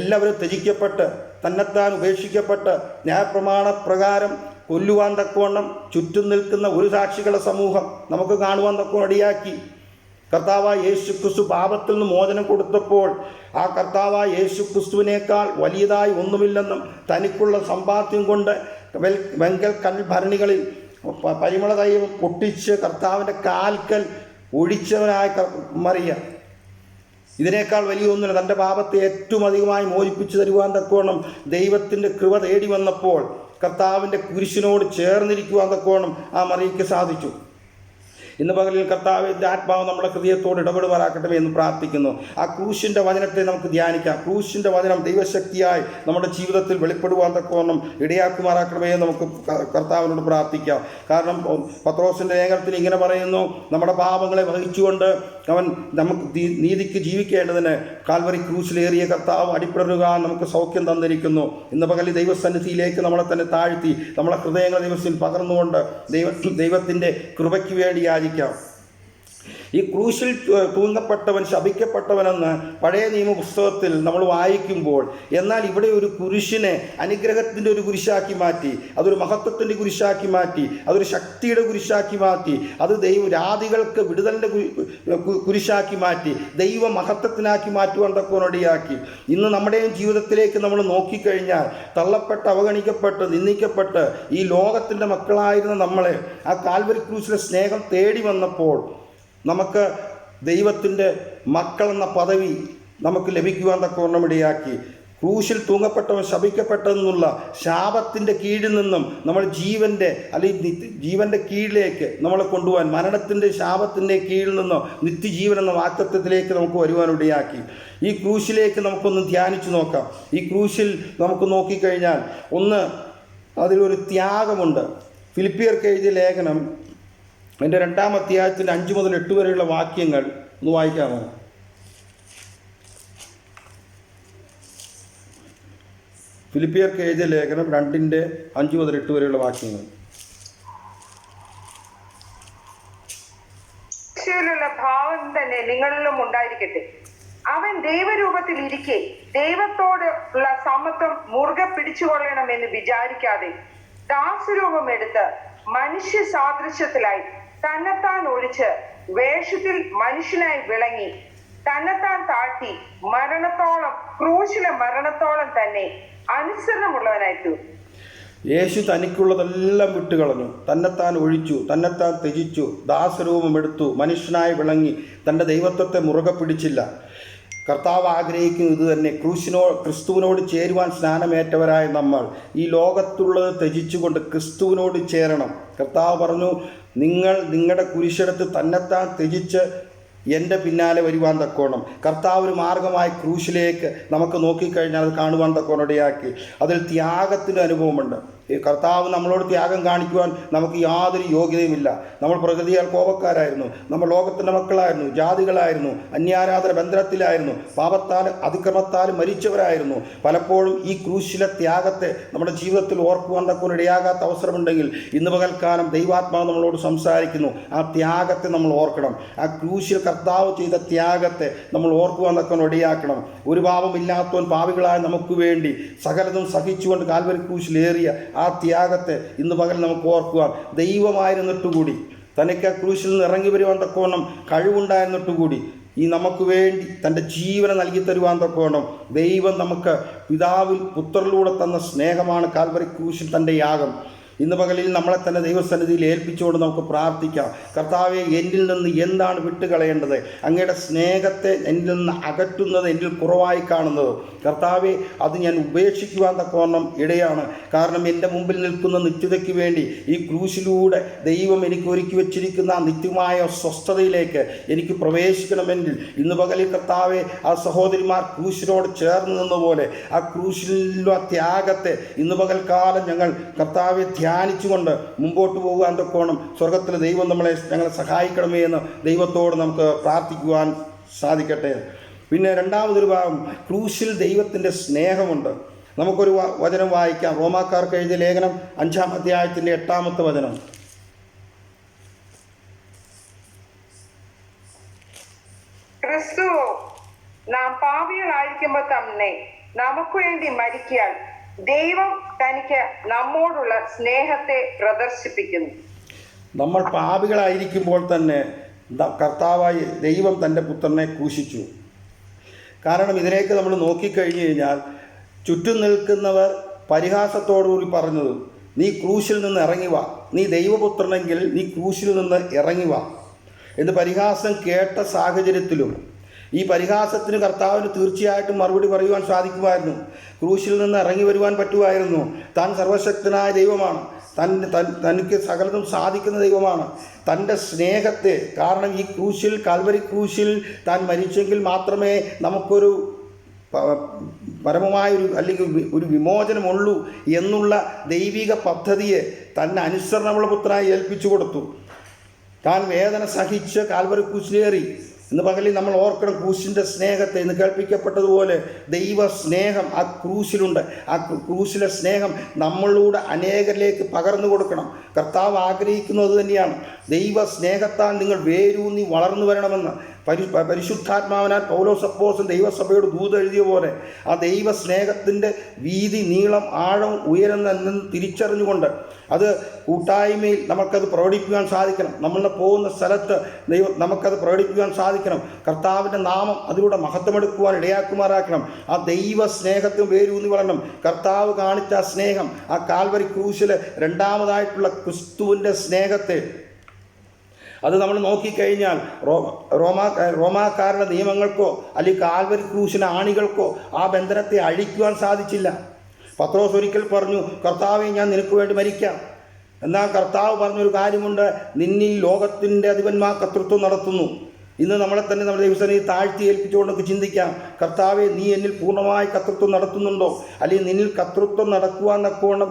എല്ലാവരും ത്യജിക്കപ്പെട്ട് തന്നെത്താൻ ഉപേക്ഷിക്കപ്പെട്ട് ന്യായപ്രമാണ പ്രകാരം കൊല്ലുവാൻ തക്കവണ്ണം ചുറ്റും നിൽക്കുന്ന ഒരു സാക്ഷികളുടെ സമൂഹം നമുക്ക് കാണുവാൻ തക്കവണ്ണം ഇടയാക്കി. കർത്താവായ യേശു ക്രിസ്തു പാപത്തിൽ നിന്ന് മോചനം കൊടുത്തപ്പോൾ ആ കർത്താവായ യേശു ക്രിസ്തുവിനേക്കാൾ വലിയതായി ഒന്നുമില്ലെന്നും തനിക്കുള്ള സമ്പാദ്യം കൊണ്ട് വെങ്കൽ കൽഭരണികളിൽ പരിമള തൈലം പൊട്ടിച്ച് കർത്താവിൻ്റെ കാൽക്കൽ ഒഴിച്ചവനായ മറിയ ഇതിനേക്കാൾ വലിയ ഒന്നുമില്ല. തൻ്റെ പാപത്തെ ഏറ്റവും അധികമായി മോചിപ്പിച്ചു തരുവാൻ തക്കോണം ദൈവത്തിൻ്റെ കൃപ തേടി വന്നപ്പോൾ കർത്താവിൻ്റെ കുരിശിനോട് ചേർന്നിരിക്കുവാൻ തക്കോണം ആ മറിയയ്ക്ക് സാധിച്ചു. ഇന്ന് പകലിൽ കർത്താവിൻ്റെ ആത്മാവ് നമ്മുടെ ഹൃദയത്തോട് ഇടപെടുവാനാക്കട്ടെ എന്ന് പ്രാർത്ഥിക്കുന്നു. ആ ക്രൂശിൻ്റെ വചനത്തെ നമുക്ക് ധ്യാനിക്കാം. ക്രൂശിൻ്റെ വചനം ദൈവശക്തിയായി നമ്മുടെ ജീവിതത്തിൽ വെളിപ്പെടുവാൻ തക്കവണ്ണം ഇടയാക്കുമാറാക്കണമേ എന്ന് നമുക്ക് കർത്താവിനോട് പ്രാർത്ഥിക്കാം. കാരണം പത്രോസിൻ്റെ ലേഖനത്തിൽ ഇങ്ങനെ പറയുന്നു, നമ്മുടെ പാപങ്ങളെ വഹിച്ചുകൊണ്ട് അവൻ നമുക്ക് നീതിക്ക് ജീവിക്കേണ്ടതിന് കാൽവരി ക്രൂശിലേറിയ കർത്താവ് അടിപ്പിടരുക നമുക്ക് സൗഖ്യം തന്നിരിക്കുന്നു. ഇന്ന് പകലിൽ ദൈവസന്നിധിയിലേക്ക് നമ്മളെ തന്നെ താഴ്ത്തി നമ്മളെ ഹൃദയങ്ങളെ ദൈവത്തിൽ പകർന്നുകൊണ്ട് ദൈവത്തിൻ്റെ കൃപയ്ക്ക് വേണ്ടി യാചിക്കാം. ഈ ക്രൂശിൽ തൂങ്ങപ്പെട്ടവൻ ശപിക്കപ്പെട്ടവനെന്ന് പഴയ നിയമ പുസ്തകത്തിൽ നമ്മൾ വായിക്കുമ്പോൾ, എന്നാൽ ഇവിടെ ഒരു കുരിശിനെ അനുഗ്രഹത്തിൻ്റെ ഒരു കുരിശാക്കി മാറ്റി, അതൊരു മഹത്വത്തിൻ്റെ കുരിശാക്കി മാറ്റി, അതൊരു ശക്തിയുടെ കുരിശാക്കി മാറ്റി, അത് ജാതികൾക്ക് വിടുതലിൻ്റെ കുരിശാക്കി മാറ്റി, ദൈവ മഹത്വത്തിനാക്കി മാറ്റുവാൻ തക്കവനോടിയാക്കി. ഇന്ന് നമ്മുടെയും ജീവിതത്തിലേക്ക് നമ്മൾ നോക്കിക്കഴിഞ്ഞാൽ തള്ളപ്പെട്ട് അവഗണിക്കപ്പെട്ട് നിന്ദിക്കപ്പെട്ട് ഈ ലോകത്തിൻ്റെ മക്കളായിരുന്ന നമ്മളെ ആ കാൽവരി ക്രൂശിലെ സ്നേഹം തേടി വന്നപ്പോൾ നമുക്ക് ദൈവത്തിൻ്റെ മക്കളെന്ന പദവി നമുക്ക് ലഭിക്കുവാൻ തക്കവണ്ണം ഇടയാക്കി. ക്രൂശിൽ തൂങ്ങപ്പെട്ടവൻ ശപിക്കപ്പെട്ടെന്നുള്ള ശാപത്തിൻ്റെ കീഴിൽ നിന്നും നമ്മൾ ജീവൻ്റെ കീഴിലേക്ക് നമ്മളെ കൊണ്ടുപോകാൻ, മരണത്തിൻ്റെ ശാപത്തിൻ്റെ കീഴിൽ നിന്നും നിത്യജീവൻ എന്ന വാക്തത്വത്തിലേക്ക് നമുക്ക് വരുവാനിടയാക്കി. ഈ ക്രൂശിലേക്ക് നമുക്കൊന്ന് ധ്യാനിച്ചു നോക്കാം. ഈ ക്രൂശിൽ നമുക്ക് നോക്കിക്കഴിഞ്ഞാൽ അതിലൊരു ത്യാഗമുണ്ട്. ഫിലിപ്പിയർക്ക് എഴുതിയ ലേഖനം അതിൻ്റെ 2-ാം അധ്യായത്തിൻ്റെ 5 മുതൽ 8 വരെയുള്ള വാക്യങ്ങൾ ഒന്ന് വായിക്കാമോ? ഫിലിപ്പിയർക്ക് എഴുതിയ ലേഖനം 2:5-8 വരെയുള്ള വാക്യങ്ങൾ. ഭാവം തന്നെ നിങ്ങളിലും ഉണ്ടായിരിക്കട്ടെ. അവൻ ദൈവരൂപത്തിൽ ഇരിക്കെ ദൈവത്തോട് ഉള്ള സമത്വം മുറുകെ പിടിച്ചുകൊള്ളണമെന്ന് വിചാരിക്കാതെ ദാസരൂപം എടുത്ത് മനുഷ്യ സാദൃശ്യത്തിലായി തന്നെത്താൻ ഒഴിച്ച് വേഷത്തിൽ മനുഷ്യനായി വിളങ്ങി തന്നെത്താൻ താഴ്ത്തി മരണത്തോളം, ക്രൂശിലെ മരണത്തോളം തന്നെ അനുസരണമുള്ളവനായി തീർന്നു. യേശു തനിക്കുള്ളതെല്ലാം വിട്ടുകളഞ്ഞു, തന്നെത്താൻ ഒഴിച്ചു, തന്നെത്താൻ ത്യജിച്ചു, ദാസരൂപം എടുത്തു, മനുഷ്യനായി വിളങ്ങി, തൻ്റെ ദൈവത്വത്തെ മുറുകെ പിടിച്ചില്ല. കർത്താവ് ആഗ്രഹിക്കുന്നത് ഇത് തന്നെ. ക്രിസ്തുവിനോട് ചേരുവാൻ സ്നാനമേറ്റവരായ നമ്മൾ ഈ ലോകത്തുള്ളത് ത്യജിച്ചുകൊണ്ട് ക്രിസ്തുവിനോട് ചേരണം. കർത്താവ് പറഞ്ഞു, നിങ്ങൾ നിങ്ങളുടെ കുരിശെടുത്ത് തന്നെത്താൻ ത്യജിച്ച് എൻ്റെ പിന്നാലെ വരുവാൻ തക്കോണം. കർത്താവ് ഒരു മാർഗമായി ക്രൂശിലേക്ക് നമുക്ക് നോക്കിക്കഴിഞ്ഞാൽ അത് കാണുവാൻ തക്കോണം ഇടയാക്കി. അതിൽ ത്യാഗത്തിൻ്റെ അനുഭവമുണ്ട്. ഈ കർത്താവ് നമ്മളോട് ത്യാഗം കാണിക്കുവാൻ നമുക്ക് യാതൊരു യോഗ്യതയുമില്ല. നമ്മൾ പ്രകൃതിയാൽ കോപക്കാരായിരുന്നു, നമ്മൾ ലോകത്തിൻ്റെ മക്കളായിരുന്നു, ജാതികളായിരുന്നു, അന്യാരാധന ബന്ധനത്തിലായിരുന്നു, പാപത്താലും അതിക്രമത്താലും മരിച്ചവരായിരുന്നു. പലപ്പോഴും ഈ ക്രൂശിലെ ത്യാഗത്തെ നമ്മുടെ ജീവിതത്തിൽ ഓർക്കുവാൻ തക്കോണം ഇടയാകാത്ത അവസരമുണ്ടെങ്കിൽ ഇന്ന് പകൽക്കാലം ദൈവാത്മാവ് നമ്മളോട് സംസാരിക്കുന്നു. ആ ത്യാഗത്തെ നമ്മൾ ഓർക്കണം. ആ ക്രൂശിൽ കർത്താവ് ചെയ്ത ത്യാഗത്തെ നമ്മൾ ഓർക്കുവാൻ തക്കോണം ഇടയാക്കണം. ഒരു പാപമില്ലാത്തവൻ പാപികളായ നമുക്ക് വേണ്ടി സകലതും സഹിച്ചുകൊണ്ട് കാൽവരി ക്രൂശിലേറിയ ആ ത്യാഗത്തെ ഇന്ന് പകൽ നമുക്ക് ഓർക്കുവാൻ, ദൈവമായിരുന്നിട്ടുകൂടി തനിക്ക് ആ ക്രൂശിൽ നിന്ന് ഇറങ്ങി വരുവാൻ തക്കവണ്ണം കഴിവുണ്ടായിരുന്നിട്ടുകൂടി ഈ നമുക്ക് വേണ്ടി തൻ്റെ ജീവനെ നൽകി തരുവാൻ തക്കവണ്ണം ദൈവം നമുക്ക് പിതാവിൽ പുത്രനിലൂടെ തന്ന സ്നേഹമാണ് കാൽവരി ക്രൂശിൽ തൻ്റെ യാഗം. ഇന്ന് പകലിൽ നമ്മളെ തന്നെ ദൈവസന്നിധിയിൽ ഏൽപ്പിച്ചുകൊണ്ട് നമുക്ക് പ്രാർത്ഥിക്കാം. കർത്താവെ, എന്നിൽ നിന്ന് എന്താണ് വിട്ടുകളയേണ്ടത്? അങ്ങയുടെ സ്നേഹത്തെ എന്നിൽ നിന്ന് അകറ്റുന്നത് എന്നിൽ കുറവായി കാണുന്നത് കർത്താവെ, അത് ഞാൻ ഉപേക്ഷിക്കുവാൻ തക്കവണ്ണം ഇടയാണ്. കാരണം എൻ്റെ മുമ്പിൽ നിൽക്കുന്ന നിത്യതയ്ക്ക് വേണ്ടി ഈ ക്രൂശിലൂടെ ദൈവം എനിക്ക് ഒരുക്കി വെച്ചിരിക്കുന്ന ആ നിത്യമായ സ്വസ്ഥതയിലേക്ക് എനിക്ക് പ്രവേശിക്കണമെങ്കിൽ ഇന്ന് പകലിൽ കർത്താവെ, ആ സഹോദരിമാർ ക്രൂശിനോട് ചേർന്ന് നിന്നപോലെ ആ ക്രൂശിലുള്ള ത്യാഗത്തെ ഇന്ന് പകൽക്കാലം ഞങ്ങൾ കർത്താവെ ധ്യാനിച്ചുകൊണ്ട് മുമ്പോട്ട് പോകുവാൻ തക്കോണം സ്വർഗത്തിലെ ദൈവം ഞങ്ങളെ സഹായിക്കണമേ എന്ന് ദൈവത്തോട് നമുക്ക് പ്രാർത്ഥിക്കുവാൻ സാധിക്കട്ടെ. പിന്നെ രണ്ടാമതൊരു ഭാഗം, ക്രൂശിൽ ദൈവത്തിൻ്റെ സ്നേഹമുണ്ട്. നമുക്കൊരു വചനം വായിക്കാം. റോമാക്കാർക്ക് എഴുതിയ ലേഖനം 5-ാം അധ്യായത്തിൻ്റെ 8-ാമത്തെ വചനം. ക്രിസ്തു നാം പാപികളായിരിക്കുമ്പോൾ തന്നെ നമുക്ക് വേണ്ടി മരിക്കാൻ ദൈവം തനിക്ക് നമ്മോടുള്ള സ്നേഹത്തെ പ്രദർശിപ്പിക്കുന്നു. നമ്മൾ പാപികളായിരിക്കുമ്പോൾ തന്നെ കർത്താവായി ദൈവം തൻ്റെ പുത്രനെ ക്രൂശിച്ചു. കാരണം ഇതിലേക്ക് നമ്മൾ നോക്കിക്കഴിഞ്ഞു കഴിഞ്ഞാൽ ചുറ്റും നിൽക്കുന്നവർ പരിഹാസത്തോടുകൂടി പറഞ്ഞത്, നീ ക്രൂശിൽ നിന്ന് ഇറങ്ങി വാ, നീ ദൈവപുത്രനെങ്കിൽ നീ ക്രൂശിൽ നിന്ന് ഇറങ്ങി വാ എന്ന് പരിഹാസം കേട്ട സാഹചര്യത്തിലും ഈ പരിഹാസത്തിന് കർത്താവിന് തീർച്ചയായിട്ടും മറുപടി പറയുവാൻ സാധിക്കുമായിരുന്നു. ക്രൂശിൽ നിന്ന് ഇറങ്ങി വരുവാൻ പറ്റുമായിരുന്നു. താൻ സർവശക്തനായ ദൈവമാണ്, തനിക്ക് സകലതും സാധിക്കുന്ന ദൈവമാണ്. തൻ്റെ സ്നേഹത്തെ, കാരണം ഈ ക്രൂശിൽ, കാൽവരി ക്രൂശിൽ താൻ മരിച്ചെങ്കിൽ മാത്രമേ നമുക്കൊരു പരമമായൊരു അല്ലെങ്കിൽ ഒരു വിമോചനമുള്ളൂ എന്നുള്ള ദൈവിക പദ്ധതിയെ തന്നെ അനുസരണമുള്ള പുത്രനായി ഏൽപ്പിച്ചു കൊടുത്തു. താൻ വേദന സഹിച്ച് കാൽവരി ക്രൂശിലേറി. ഇന്ന് പകലിൽ നമ്മൾ ഓർക്കണം ക്രൂശിൻ്റെ സ്നേഹത്തെ. ഇന്ന് കേൾപ്പിക്കപ്പെട്ടതുപോലെ ദൈവ സ്നേഹം ആ ക്രൂശിലുണ്ട്. ആ ക്രൂശിലെ സ്നേഹം നമ്മളിലൂടെ അനേകരിലേക്ക് പകർന്നു കൊടുക്കണം. കർത്താവ് ആഗ്രഹിക്കുന്നത് തന്നെയാണ്. ദൈവ സ്നേഹത്താൽ നിങ്ങൾ വേരൂന്നി വളർന്നു വരണമെന്ന് പരിശുദ്ധാത്മാവിനാൽ പൗലോസ് അപ്പോസ്തലൻ ദൈവസഭയോട് ദൂത് എഴുതിയ പോലെ ആ ദൈവ സ്നേഹത്തിൻ്റെ വീതി, നീളം, ആഴം, ഉയരം എന്ന് തിരിച്ചറിഞ്ഞുകൊണ്ട് അത് കൂട്ടായ്മയിൽ നമുക്കത് പ്രകടിപ്പിക്കാൻ സാധിക്കണം. നമ്മൾ പോകുന്ന സ്ഥലത്ത് നമുക്കത് പ്രകടിപ്പിക്കാൻ സാധിക്കണം. കർത്താവിൻ്റെ നാമം അതിലൂടെ മഹത്വമെടുക്കുവാൻ ഇടയാക്കുമാറാക്കണം. ആ ദൈവ സ്നേഹത്തിന് വേരൂന്നി വളരണം. കർത്താവ് കാണിച്ച ആ സ്നേഹം, ആ കാൽവരി ക്രൂശിൽ രണ്ടാമതായിട്ടുള്ള ക്രിസ്തുവിൻ്റെ സ്നേഹത്തെ, അത് നമ്മൾ നോക്കിക്കഴിഞ്ഞാൽ റോമാക്കാരുടെ നിയമങ്ങൾക്കോ അല്ലെങ്കിൽ കാൽവരി ക്രൂശിലെ ആണികൾക്കോ ആ ബന്ധനത്തെ അഴിക്കുവാൻ സാധിച്ചില്ല. പത്രോസ് ഒരിക്കൽ പറഞ്ഞു, കർത്താവെ, ഞാൻ നിനക്ക് വേണ്ടി മരിക്കാം. എന്നാൽ കർത്താവ് പറഞ്ഞൊരു കാര്യമുണ്ട്, നിന്നിൽ ലോകത്തിൻ്റെ അധിപന്മാർ കർത്തൃത്വം നടത്തുന്നു. ഇന്ന് നമ്മളെ തന്നെ നമ്മുടെ ദൈവസന്നിധിയിൽ താഴ്ത്തി ഏൽപ്പിച്ചുകൊണ്ട് നമുക്ക് ചിന്തിക്കാം, കർത്താവെ, നീ എന്നിൽ പൂർണ്ണമായി കർത്തൃത്വം നടത്തുന്നുണ്ടോ? അല്ലെങ്കിൽ നിന്നിൽ കർത്തൃത്വം നടക്കുവാൻ തക്കവണ്ണം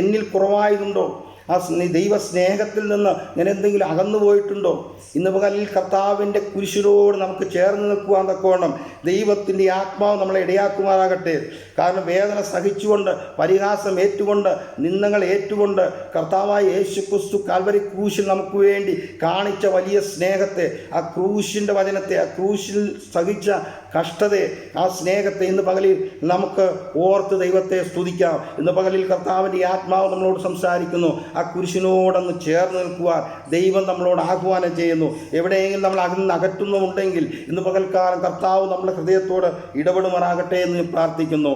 എന്നിൽ കുറവായതുണ്ടോ? ആ ദൈവ സ്നേഹത്തിൽ നിന്ന് ഞാൻ എന്തെങ്കിലും അകന്നു പോയിട്ടുണ്ടോ? ഇന്ന് പകലിൽ കർത്താവിൻ്റെ കുരിശിനോട് നമുക്ക് ചേർന്ന് നിൽക്കുവാൻ തക്കവണ്ണം ദൈവത്തിൻ്റെ ആത്മാവ് നമ്മളെ ഇടയാക്കുമാറാകട്ടെ. കാരണം വേദന സഹിച്ചുകൊണ്ട്, പരിഹാസം ഏറ്റുകൊണ്ട്, നിന്ദകൾ ഏറ്റുകൊണ്ട് കർത്താവായ യേശുക്രിസ്തു കാൽവരി ക്രൂശിൽ നമുക്ക് വേണ്ടി കാണിച്ച വലിയ സ്നേഹത്തെ, ആ ക്രൂശിൻ്റെ വചനത്തെ, ആ ക്രൂശിൽ സഹിച്ച കഷ്ടതയെ, ആ സ്നേഹത്തെ ഇന്ന് പകലിൽ നമുക്ക് ഓർത്ത് ദൈവത്തെ സ്തുതിക്കാം. ഇന്ന് പകലിൽ കർത്താവിൻ്റെ ആത്മാവ് നമ്മളോട് സംസാരിക്കുന്നു. ആ കുരിശിനോടൊന്ന് ചേർന്ന് നിൽക്കുവാൻ ദൈവം നമ്മളോട് ആഹ്വാനം ചെയ്യുന്നു. എവിടെയെങ്കിലും നമ്മൾ അകറ്റുന്നുണ്ടെങ്കിൽ ഇന്ന് പകൽക്കാലം കർത്താവ് നമ്മുടെ ഹൃദയത്തോട് ഇടപെടുമാറാകട്ടെ എന്ന് പ്രാർത്ഥിക്കുന്നു.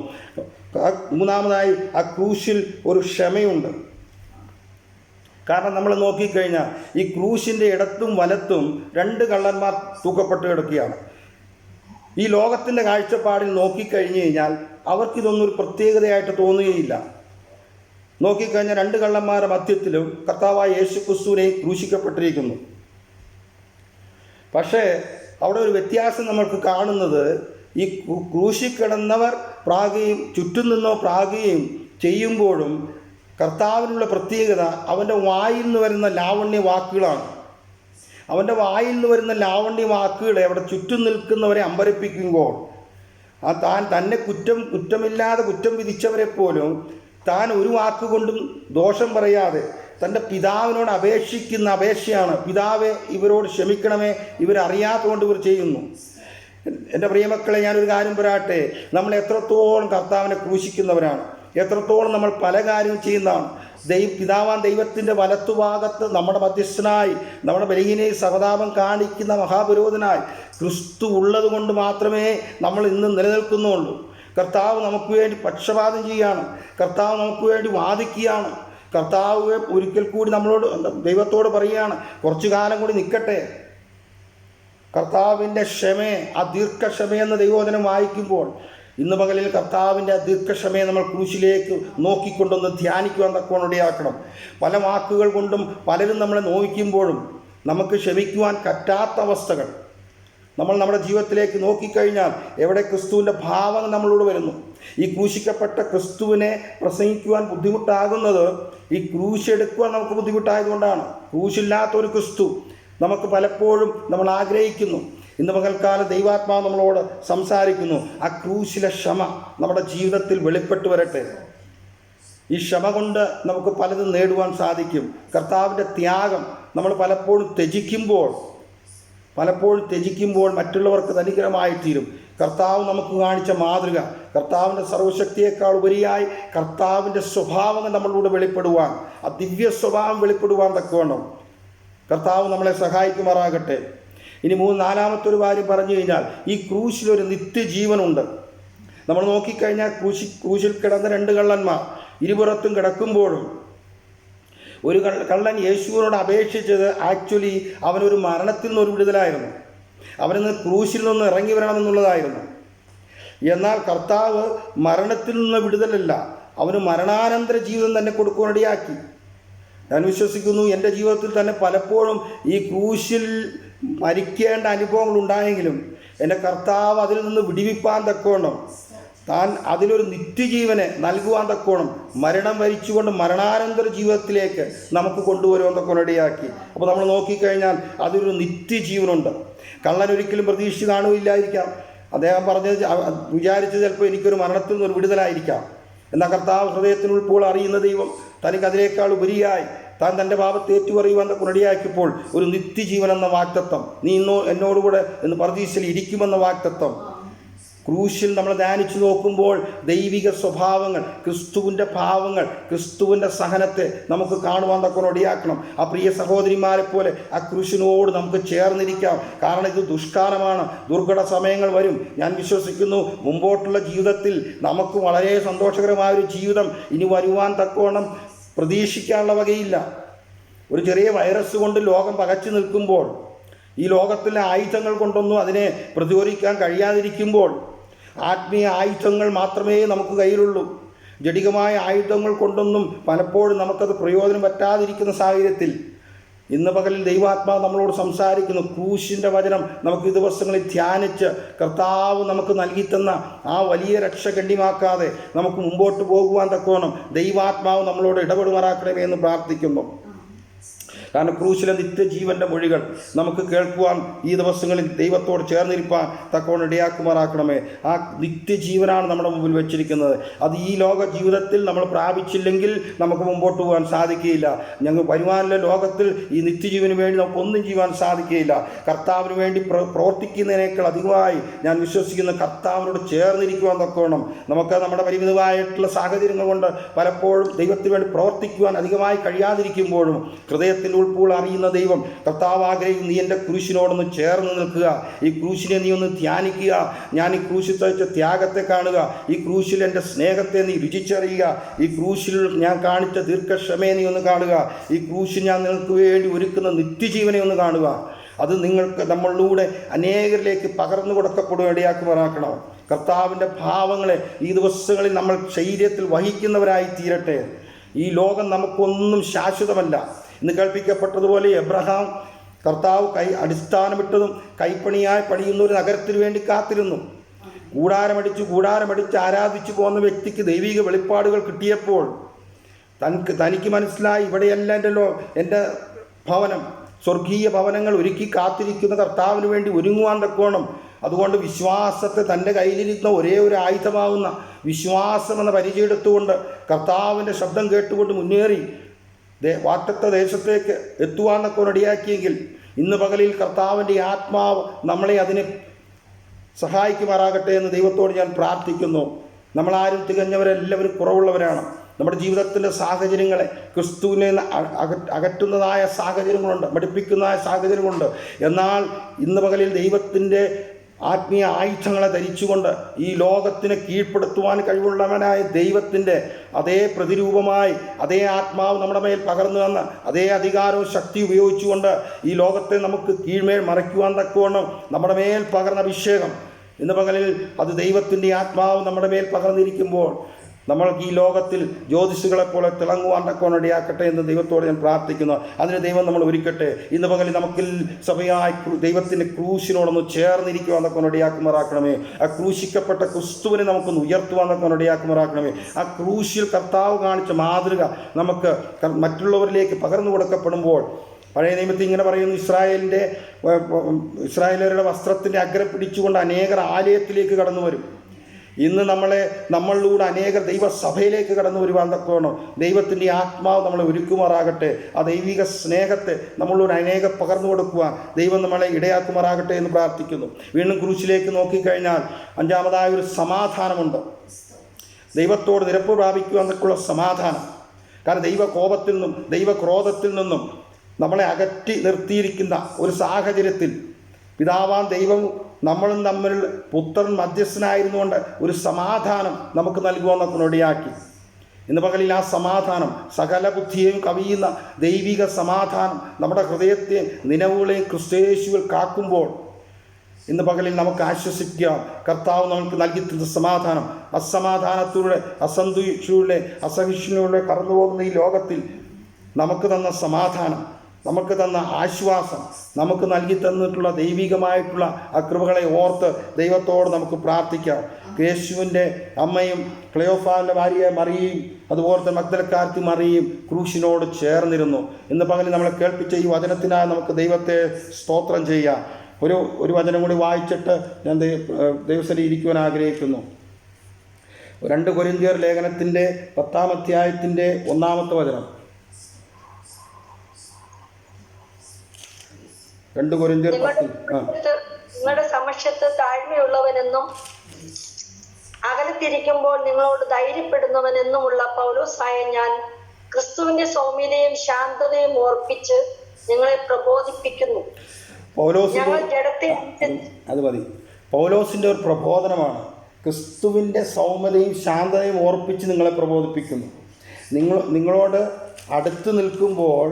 മൂന്നാമതായി, ആ ക്രൂശിൽ ഒരു ക്ഷമയുണ്ട്. കാരണം നമ്മൾ നോക്കിക്കഴിഞ്ഞാൽ ഈ ക്രൂശിൻ്റെ ഇടത്തും വലത്തും 2 കള്ളന്മാർ തൂക്കപ്പെട്ട് കിടക്കുകയാണ്. ഈ ലോകത്തിൻ്റെ കാഴ്ചപ്പാടിൽ നോക്കിക്കഴിഞ്ഞു കഴിഞ്ഞാൽ അവർക്കിതൊന്നും ഒരു പ്രത്യേകതയായിട്ട് തോന്നുകയില്ല. നോക്കിക്കഴിഞ്ഞാൽ 2 കള്ളന്മാരുടെ മധ്യത്തിലും കർത്താവായ യേശുക്രിസ്തുവിനെ ക്രൂശിക്കപ്പെട്ടിരിക്കുന്നു. പക്ഷേ അവിടെ ഒരു വ്യത്യാസം നമ്മൾക്ക് കാണുന്നത്, ഈ ക്രൂശിൽ കിടന്നവർ പ്രാകുകയും ചുറ്റും നിന്നോ പ്രാകുകയും ചെയ്യുമ്പോഴും കർത്താവിനുള്ള പ്രത്യേകത അവൻ്റെ വായിൽ നിന്ന് വരുന്ന ലാവണ്യ വാക്കുകളാണ്. അവൻ്റെ വായിൽ നിന്ന് വരുന്ന ലാവണ്യ വാക്കുകളെ അവിടെ ചുറ്റും നിൽക്കുന്നവരെ അമ്പരപ്പിക്കുമ്പോൾ, തന്നെ കുറ്റമില്ലാതെ കുറ്റം വിധിച്ചവരെ പോലും താൻ ഒരു വാക്കുകൊണ്ടും ദോഷം പറയാതെ തൻ്റെ പിതാവിനോട് അപേക്ഷിക്കുന്ന അപേക്ഷയാണ്, പിതാവെ ഇവരോട് ക്ഷമിക്കണമേ, ഇവരറിയാത്തതുകൊണ്ട് ഇവർ ചെയ്യുന്നു. എൻ്റെ പ്രിയമക്കളെ, ഞാനൊരു കാര്യം പറയട്ടെ, നമ്മൾ എത്രത്തോളം കർത്താവിനെ ക്രൂശിക്കുന്നവരാണ്, എത്രത്തോളം നമ്മൾ പല കാര്യവും ചെയ്യുന്നതാണ്. പിതാവാൻ ദൈവത്തിൻ്റെ വലത്തുഭാഗത്ത് നമ്മുടെ മധ്യസ്ഥനായി, നമ്മുടെ ബലഹീനയെ സഹതാപം കാണിക്കുന്ന മഹാപുരോഹിതനായി ക്രിസ്തു ഉള്ളത് കൊണ്ട് മാത്രമേ നമ്മൾ ഇന്ന് നിലനിൽക്കുന്നുള്ളൂ. കർത്താവ് നമുക്ക് വേണ്ടി പക്ഷപാതം ചെയ്യുകയാണ്. കർത്താവ് നമുക്ക് വേണ്ടി വാദിക്കുകയാണ്. കർത്താവ് ഒരിക്കൽ കൂടി നമ്മളോട്, ദൈവത്തോട് പറയുകയാണ്, കുറച്ചു കാലം കൂടി നിൽക്കട്ടെ. കർത്താവിൻ്റെ ക്ഷമയെ, ആ ദീർഘക്ഷമയെന്ന് ദൈവവചനം വായിക്കുമ്പോൾ ഇന്ന് പകലിൽ കർത്താവിൻ്റെ ആ ദീർഘക്ഷമയെ നമ്മൾ ക്രൂശിലേക്ക് നോക്കിക്കൊണ്ടൊന്ന് ധ്യാനിക്കുവാൻ തക്കവണ്ണം. പല വാക്കുകൾ കൊണ്ടും പലരും നമ്മളെ നോവിക്കുമ്പോഴും നമുക്ക് ക്ഷമിക്കുവാൻ പറ്റാത്ത അവസ്ഥകൾ നമ്മൾ നമ്മുടെ ജീവിതത്തിലേക്ക് നോക്കിക്കഴിഞ്ഞാൽ എവിടെ ക്രിസ്തുവിൻ്റെ ഭാവം നമ്മളോട് വരുന്നു. ഈ ക്രൂശിക്കപ്പെട്ട ക്രിസ്തുവിനെ പ്രസംഗിക്കുവാൻ ബുദ്ധിമുട്ടാകുന്നത് ഈ ക്രൂശെടുക്കുവാൻ നമുക്ക് ബുദ്ധിമുട്ടായതുകൊണ്ടാണ്. ക്രൂശില്ലാത്തൊരു ക്രിസ്തു നമുക്ക് പലപ്പോഴും നമ്മൾ ആഗ്രഹിക്കുന്നു. ഇന്ന് പകൽക്കാലം ദൈവാത്മാവ് നമ്മളോട് സംസാരിക്കുന്നു. ആ ക്രൂശിലെ ക്ഷമ നമ്മുടെ ജീവിതത്തിൽ വെളിപ്പെട്ട് വരട്ടെ. ഈ ക്ഷമ കൊണ്ട് നമുക്ക് പലതും നേടുവാൻ സാധിക്കും. കർത്താവിൻ്റെ ത്യാഗം നമ്മൾ പലപ്പോഴും ത്യജിക്കുമ്പോൾ മറ്റുള്ളവർക്ക് അനുഗ്രഹമായിത്തീരും. കർത്താവ് നമുക്ക് കാണിച്ച മാതൃക, കർത്താവിൻ്റെ സർവശക്തിയേക്കാൾ ഉപരിയായി കർത്താവിൻ്റെ സ്വഭാവങ്ങൾ നമ്മളിലൂടെ വെളിപ്പെടുവാൻ, ആ ദിവ്യ സ്വഭാവം വെളിപ്പെടുവാൻ തക്കവണ്ണം കർത്താവ് നമ്മളെ സഹായിക്കുമാറാകട്ടെ. ഇനി നാലാമത്തെ ഒരു കാര്യം പറഞ്ഞു കഴിഞ്ഞാൽ, ഈ ക്രൂശിലൊരു നിത്യജീവനുണ്ട്. നമ്മൾ നോക്കിക്കഴിഞ്ഞാൽ ക്രൂശിൽ കിടന്ന 2 കള്ളന്മാർ ഇരുപുറത്തും കിടക്കുമ്പോഴും ഒരു കള്ളൻ യേശുവിനോട് അപേക്ഷിച്ചത് ആക്ച്വലി അവനൊരു മരണത്തിൽ നിന്നൊരു വിടുതലായിരുന്നു. അവനിന്ന് ക്രൂശിൽ നിന്ന് ഇറങ്ങി വരണമെന്നുള്ളതായിരുന്നു. എന്നാൽ കർത്താവ് മരണത്തിൽ നിന്ന് വിടുതലല്ല, അവന് മരണാനന്തര ജീവിതം തന്നെ കൊടുക്കുവാനിടയാക്കി. ഞാൻ വിശ്വസിക്കുന്നു, എൻ്റെ ജീവിതത്തിൽ തന്നെ പലപ്പോഴും ഈ ക്രൂശിൽ മരിക്കേണ്ട അനുഭവങ്ങൾ ഉണ്ടായെങ്കിലും എൻ്റെ കർത്താവ് അതിൽ നിന്ന് വിടിവിപ്പാൻ തക്കോണം, താൻ അതിലൊരു നിത്യജീവനെ നൽകുവാൻ തക്കോണം മരണം വരിച്ചുകൊണ്ട് മരണാനന്തര ജീവിതത്തിലേക്ക് നമുക്ക് കൊണ്ടുവരുവാൻ തക്കോണം ഇടയാക്കി. അപ്പോൾ നമ്മൾ നോക്കിക്കഴിഞ്ഞാൽ അതൊരു നിത്യജീവനുണ്ട്. കള്ളൻ ഒരിക്കലും പ്രതീക്ഷ കാണുകയില്ലായിരിക്കാം. അദ്ദേഹം വിചാരിച്ചത് ചിലപ്പോൾ എനിക്കൊരു മരണത്തിൽ നിന്നൊരു വിടുതലായിരിക്കാം. എന്നാൽ കർത്താവ് ഹൃദയത്തിനുൾപ്പോൾ അറിയുന്ന ദൈവം തനിക്ക് അതിനേക്കാൾ ഉപരിയായി താൻ തൻ്റെ പാപത്തെ ഏറ്റുപറയുവാൻ കൊണ്ടിടയാക്കിയപ്പോൾ ഒരു നിത്യജീവൻ എന്ന വാഗ്ദത്തം, നീ എന്നോടുകൂടെ എന്ന് പർദീസയിൽ ഇരിക്കുമെന്ന വാഗ്ദത്തം ക്രൂശിൽ നമ്മൾ ധ്യാനിച്ചു നോക്കുമ്പോൾ ദൈവിക സ്വഭാവങ്ങൾ, ക്രിസ്തുവിൻ്റെ ഭാവങ്ങൾ, ക്രിസ്തുവിൻ്റെ സഹനത്തെ നമുക്ക് കാണുവാൻ തക്കോടിയാക്കണം. ആ പ്രിയ സഹോദരിമാരെ പോലെ ആ ക്രൂശിനോട് നമുക്ക് ചേർന്നിരിക്കാം. കാരണം ഇത് ദുഷ്കാലമാണ്, ദുർഘട സമയങ്ങൾ വരും. ഞാൻ വിശ്വസിക്കുന്നു മുമ്പോട്ടുള്ള ജീവിതത്തിൽ നമുക്ക് വളരെ സന്തോഷകരമായൊരു ജീവിതം ഇനി വരുവാൻ തക്കോണം പ്രതീക്ഷിക്കാനുള്ള വകയില്ല. ഒരു ചെറിയ വൈറസ് കൊണ്ട് ലോകം പകച്ചു നിൽക്കുമ്പോൾ, ഈ ലോകത്തിലെ ആയുധങ്ങൾ കൊണ്ടൊന്നും അതിനെ പ്രതിരോധിക്കാൻ കഴിയാതിരിക്കുമ്പോൾ ആത്മീയ ആയുധങ്ങൾ മാത്രമേ നമുക്ക് കയ്യിലുള്ളൂ. ജഡികമായ ആയുധങ്ങൾ കൊണ്ടൊന്നും പലപ്പോഴും നമുക്കത് പ്രയോജനം പറ്റാതിരിക്കുന്ന സാഹചര്യത്തിൽ ഇന്ന് പകലിൽ ദൈവാത്മാവ് നമ്മളോട് സംസാരിക്കുന്നു. ക്രൂശിൻ്റെ വചനം നമുക്ക് ഈ ദിവസങ്ങളിൽ ധ്യാനിച്ച് കർത്താവ് നമുക്ക് നൽകിത്തന്ന ആ വലിയ രക്ഷ ഗണ്യമാക്കാതെ നമുക്ക് മുമ്പോട്ട് പോകുവാൻ തക്കവണ്ണം ദൈവാത്മാവ് നമ്മളോട് ഇടപെടുമാറാക്കണമേ എന്ന് പ്രാർത്ഥിക്കുന്നു. കാരണം ക്രൂശിലെ നിത്യജീവൻ്റെ മൊഴികൾ നമുക്ക് കേൾക്കുവാൻ ഈ ദിവസങ്ങളിൽ ദൈവത്തോട് ചേർന്നിരിപ്പാൻ തക്കവണ്ണം ഇടയാക്കുമാറാക്കണമേ. ആ നിത്യജീവനാണ് നമ്മുടെ മുമ്പിൽ വെച്ചിരിക്കുന്നത്. അത് ഈ ലോക ജീവിതത്തിൽ നമ്മൾ പ്രാപിച്ചില്ലെങ്കിൽ നമുക്ക് മുമ്പോട്ട് പോകാൻ സാധിക്കുകയില്ല. ഞങ്ങൾ വരുവാനുള്ള ലോകത്തിൽ ഈ നിത്യജീവന് വേണ്ടി നമുക്കൊന്നും ചെയ്യുവാൻ സാധിക്കുകയില്ല. കർത്താവിന് വേണ്ടി പ്രവർത്തിക്കുന്നതിനേക്കാൾ അധികമായി ഞാൻ വിശ്വസിക്കുന്ന കർത്താവിനോട് ചേർന്നിരിക്കുവാൻ തക്കവണ്ണം നമുക്ക് നമ്മുടെ പരിമിതമായിട്ടുള്ള സാഹചര്യങ്ങൾ കൊണ്ട് പലപ്പോഴും ദൈവത്തിന് വേണ്ടി പ്രവർത്തിക്കുവാൻ അധികമായി കഴിയാതിരിക്കുമ്പോഴും ഹൃദയത്തിൻ്റെ ഉൾപ്പോൾ അറിയുന്ന ദൈവം കർത്താവ് ആഗ്രഹിക്കും, നീ എൻ്റെ ക്രൂശിനോടൊന്ന് ചേർന്ന് നിൽക്കുക, ഈ ക്രൂശിനെ നീ ഒന്ന് ധ്യാനിക്കുക, ഞാൻ ഈ ക്രൂശിൽ സഹിച്ച ത്യാഗത്തെ കാണുക, ഈ ക്രൂശിൽ എൻ്റെ സ്നേഹത്തെ നീ രുചിച്ചറിയുക, ഈ ക്രൂശിൽ ഞാൻ കാണിച്ച ദീർഘക്ഷമയെ നീ ഒന്ന് കാണുക, ഈ ക്രൂശിൽ ഞാൻ നിങ്ങൾക്ക് വേണ്ടി ഒരുക്കുന്ന നിത്യജീവനെ ഒന്ന് കാണുക. അത് നിങ്ങൾക്ക് നമ്മളിലൂടെ അനേകരിലേക്ക് പകർന്നു കൊടുക്കപ്പെടുക ഇടയാക്കുമാറാക്കണം. കർത്താവിൻ്റെ ഭാവങ്ങളെ ഈ ദിവസങ്ങളിൽ നമ്മൾ ശരീരത്തിൽ വഹിക്കുന്നവരായി തീരട്ടെ. ഈ ലോകം നമുക്കൊന്നും ശാശ്വതമല്ല. ഇന്ന് കേൾപ്പിക്കപ്പെട്ടതുപോലെ എബ്രഹാം കർത്താവ് അടിസ്ഥാനമിട്ടതും കൈപ്പണിയായി പണിയുന്ന ഒരു നഗരത്തിന് വേണ്ടി കാത്തിരുന്നു. കൂടാരമടിച്ച് ആരാധിച്ചു പോകുന്ന വ്യക്തിക്ക് ദൈവിക വെളിപ്പാടുകൾ കിട്ടിയപ്പോൾ തനിക്ക് മനസ്സിലായി, ഇവിടെയല്ല എൻ്റെ ഭവനം, സ്വർഗീയ ഭവനങ്ങൾ ഒരുക്കി കാത്തിരിക്കുന്ന കർത്താവിന് വേണ്ടി ഒരുങ്ങുവാൻ തക്കോണം. അതുകൊണ്ട് വിശ്വാസത്തെ തൻ്റെ കയ്യിലിരുന്ന ഒരേ ഒരു ആയുധമാവുന്ന വിശ്വാസം എന്ന പരിചയമെടുത്തുകൊണ്ട് കർത്താവിൻ്റെ ശബ്ദം കേട്ടുകൊണ്ട് മുന്നേറി വാഗ്ദത്ത ദേശത്തേക്ക് എത്തുവാന്നൊക്കെ റെഡിയാക്കിയെങ്കിൽ ഇന്ന് പകലിൽ കർത്താവിൻ്റെ ആത്മാവ് നമ്മളെ അതിനെ സഹായിക്കുമാറാകട്ടെ എന്ന് ദൈവത്തോട് ഞാൻ പ്രാർത്ഥിക്കുന്നു. നമ്മളാരും തികഞ്ഞവരെല്ലാവരും കുറവുള്ളവരാണ്. നമ്മുടെ ജീവിതത്തിൻ്റെ സാഹചര്യങ്ങളെ ക്രിസ്തുവിനെ അകറ്റുന്നതായ സാഹചര്യങ്ങളുണ്ട്, മടുപ്പിക്കുന്നതായ സാഹചര്യങ്ങളുണ്ട്. എന്നാൽ ഇന്ന് പകലിൽ ദൈവത്തിൻ്റെ ആത്മീയ ആയുധങ്ങളെ ധരിച്ചുകൊണ്ട് ഈ ലോകത്തിനെ കീഴ്പ്പെടുത്തുവാൻ കഴിവുള്ളവനായ ദൈവത്തിൻ്റെ അതേ പ്രതിരൂപമായി അതേ ആത്മാവ് നമ്മുടെ മേൽ പകർന്നു തന്ന അതേ അധികാരവും ശക്തി ഉപയോഗിച്ചുകൊണ്ട് ഈ ലോകത്തെ നമുക്ക് കീഴ്മേൽ മറയ്ക്കുവാൻ തക്കവണ്ണം നമ്മുടെ മേൽ പകർന്ന അഭിഷേകം ഇന്ന് പകലിൽ അത് ദൈവത്തിൻ്റെ ആത്മാവ് നമ്മുടെ മേൽ പകർന്നിരിക്കുമ്പോൾ നമ്മൾക്ക് ഈ ലോകത്തിൽ ജ്യോതിഷുകളെപ്പോലെ തിളങ്ങുവാൻ തക്കവണ്ണം ഇടയാക്കട്ടെ എന്ന് ദൈവത്തോട് ഞാൻ പ്രാർത്ഥിക്കുന്നു. അതിന് ദൈവം നമ്മൾ ഒരുക്കട്ടെ. ഇന്ന് പകലിൽ നമുക്കിൽ സഭയായി ദൈവത്തിൻ്റെ ക്രൂശിനോടൊന്ന് ചേർന്നിരിക്കുവാൻ തക്കവണ്ണം ഇടയാക്കുമാറാക്കണമേ. ആ ക്രൂശിക്കപ്പെട്ട ക്രിസ്തുവിനെ നമുക്കൊന്ന് ഉയർത്തുവാൻ തക്കവണ്ണം ഇടയാക്കുമാറാക്കണമേ. ആ ക്രൂശിൽ കർത്താവ് കാണിച്ച മാതൃക നമുക്ക് മറ്റുള്ളവരിലേക്ക് പകർന്നു കൊടുക്കപ്പെടുമ്പോൾ പഴയ നിയമത്തിൽ ഇങ്ങനെ പറയുന്നു, ഇസ്രായേലരുടെ വസ്ത്രത്തിൻ്റെ അഗ്രം പിടിച്ചുകൊണ്ട് അനേകർ ആലയത്തിലേക്ക് കടന്നു വരും. ഇന്ന് നമ്മളിലൂടെ അനേകർ ദൈവസഭയിലേക്ക് കടന്നു വരുവാൻ തക്കവണ്ണം ദൈവത്തിൻ്റെ ആത്മാവ് നമ്മളെ ഒരുക്കുമാറാകട്ടെ. ആ ദൈവിക സ്നേഹത്തെ നമ്മളോട് അനേകം പകർന്നു കൊടുക്കുവാൻ ദൈവം നമ്മളെ ഇടയാക്കുമാറാകട്ടെ എന്ന് പ്രാർത്ഥിക്കുന്നു. വീണ്ടും ക്രൂശിലേക്ക് നോക്കിക്കഴിഞ്ഞാൽ അഞ്ചാമതായ ഒരു സമാധാനമുണ്ട്. ദൈവത്തോട് നിരപ്പ് പ്രാപിക്കുവാനൊക്കെയുള്ള സമാധാനം. കാരണം ദൈവകോപത്തിൽ നിന്നും ദൈവക്രോധത്തിൽ നിന്നും നമ്മളെ അകറ്റി നിർത്തിയിരിക്കുന്ന ഒരു സാഹചര്യത്തിൽ പിതാവാൻ ദൈവം നമ്മളും തമ്മിൽ പുത്രൻ മധ്യസ്ഥനായിരുന്നുകൊണ്ട് ഒരു സമാധാനം നമുക്ക് നൽകുവാനൊക്കെ ഇടയാക്കി. ഇന്ന് പകലിൽ ആ സമാധാനം സകല ബുദ്ധിയെയും കവിയുന്ന ദൈവിക സമാധാനം നമ്മുടെ ഹൃദയത്തെ നിലവുകളെയും ക്രിസ്തുയേശുവിൽ കാക്കുമ്പോൾ ഇന്ന് പകലിൽ നമുക്ക് ആശ്വസിക്കാം. കർത്താവ് നമുക്ക് നൽകിത്തന്ന സമാധാനം അസമാധാനത്തിലൂടെ അസന്തുഷ്ടയിലൂടെ അസഹിഷ്ണുയിലൂടെ കടന്നു പോകുന്ന ഈ ലോകത്തിൽ നമുക്ക് തന്ന സമാധാനം, നമുക്ക് തന്ന ആശ്വാസം, നമുക്ക് നൽകി തന്നിട്ടുള്ള ദൈവികമായിട്ടുള്ള ആ കൃപകളെ ഓർത്ത് ദൈവത്തോട് നമുക്ക് പ്രാർത്ഥിക്കാം. യേശുവിൻ്റെ അമ്മയും ക്ലെയോഫാൻ്റെ ഭാര്യയെ മറിയയും അതുപോലെ മഗ്ദലക്കാരത്തി മറിയയും ക്രൂശിനോട് ചേർന്നിരുന്നു. ഇന്ന് പകലിൽ നമ്മളെ കേൾപ്പിച്ച ഈ വചനത്തിനായി നമുക്ക് ദൈവത്തെ സ്തോത്രം ചെയ്യാം. ഒരു വചനം കൂടി വായിച്ചിട്ട് ഞാൻ ദൈവസഭയിൽ ഇരിക്കുവാൻ ആഗ്രഹിക്കുന്നു. 2 കൊരിന്ത്യർ ലേഖനത്തിൻ്റെ 10-ാം അധ്യായത്തിൻ്റെ 1-ാമത്തെ വചനം. 2 കൊരിന്ത്യർ 10. നിങ്ങളുടെ സമക്ഷത്ത് താഴ്മയുള്ളവനെന്നും അകലത്തിരിക്കുമ്പോൾ നിങ്ങളോട് ധൈര്യപ്പെടുന്നവനെന്നുമുള്ള പൗലോസായ ഞാൻ ക്രിസ്തുവിന്റെ സൗമ്യതയും ശാന്തതയും ഓർപ്പിച്ച് നിങ്ങളെ പ്രബോധിപ്പിക്കുന്നു. അത് മതി. പൗലോസിൻ്റെ ഒരു പ്രബോധനമാണ്. ക്രിസ്തുവിൻ്റെ സൗമ്യതയും ശാന്തതയും ഓർപ്പിച്ച് നിങ്ങളെ പ്രബോധിപ്പിക്കുന്നു. നിങ്ങളോട് അടുത്ത് നിൽക്കുമ്പോൾ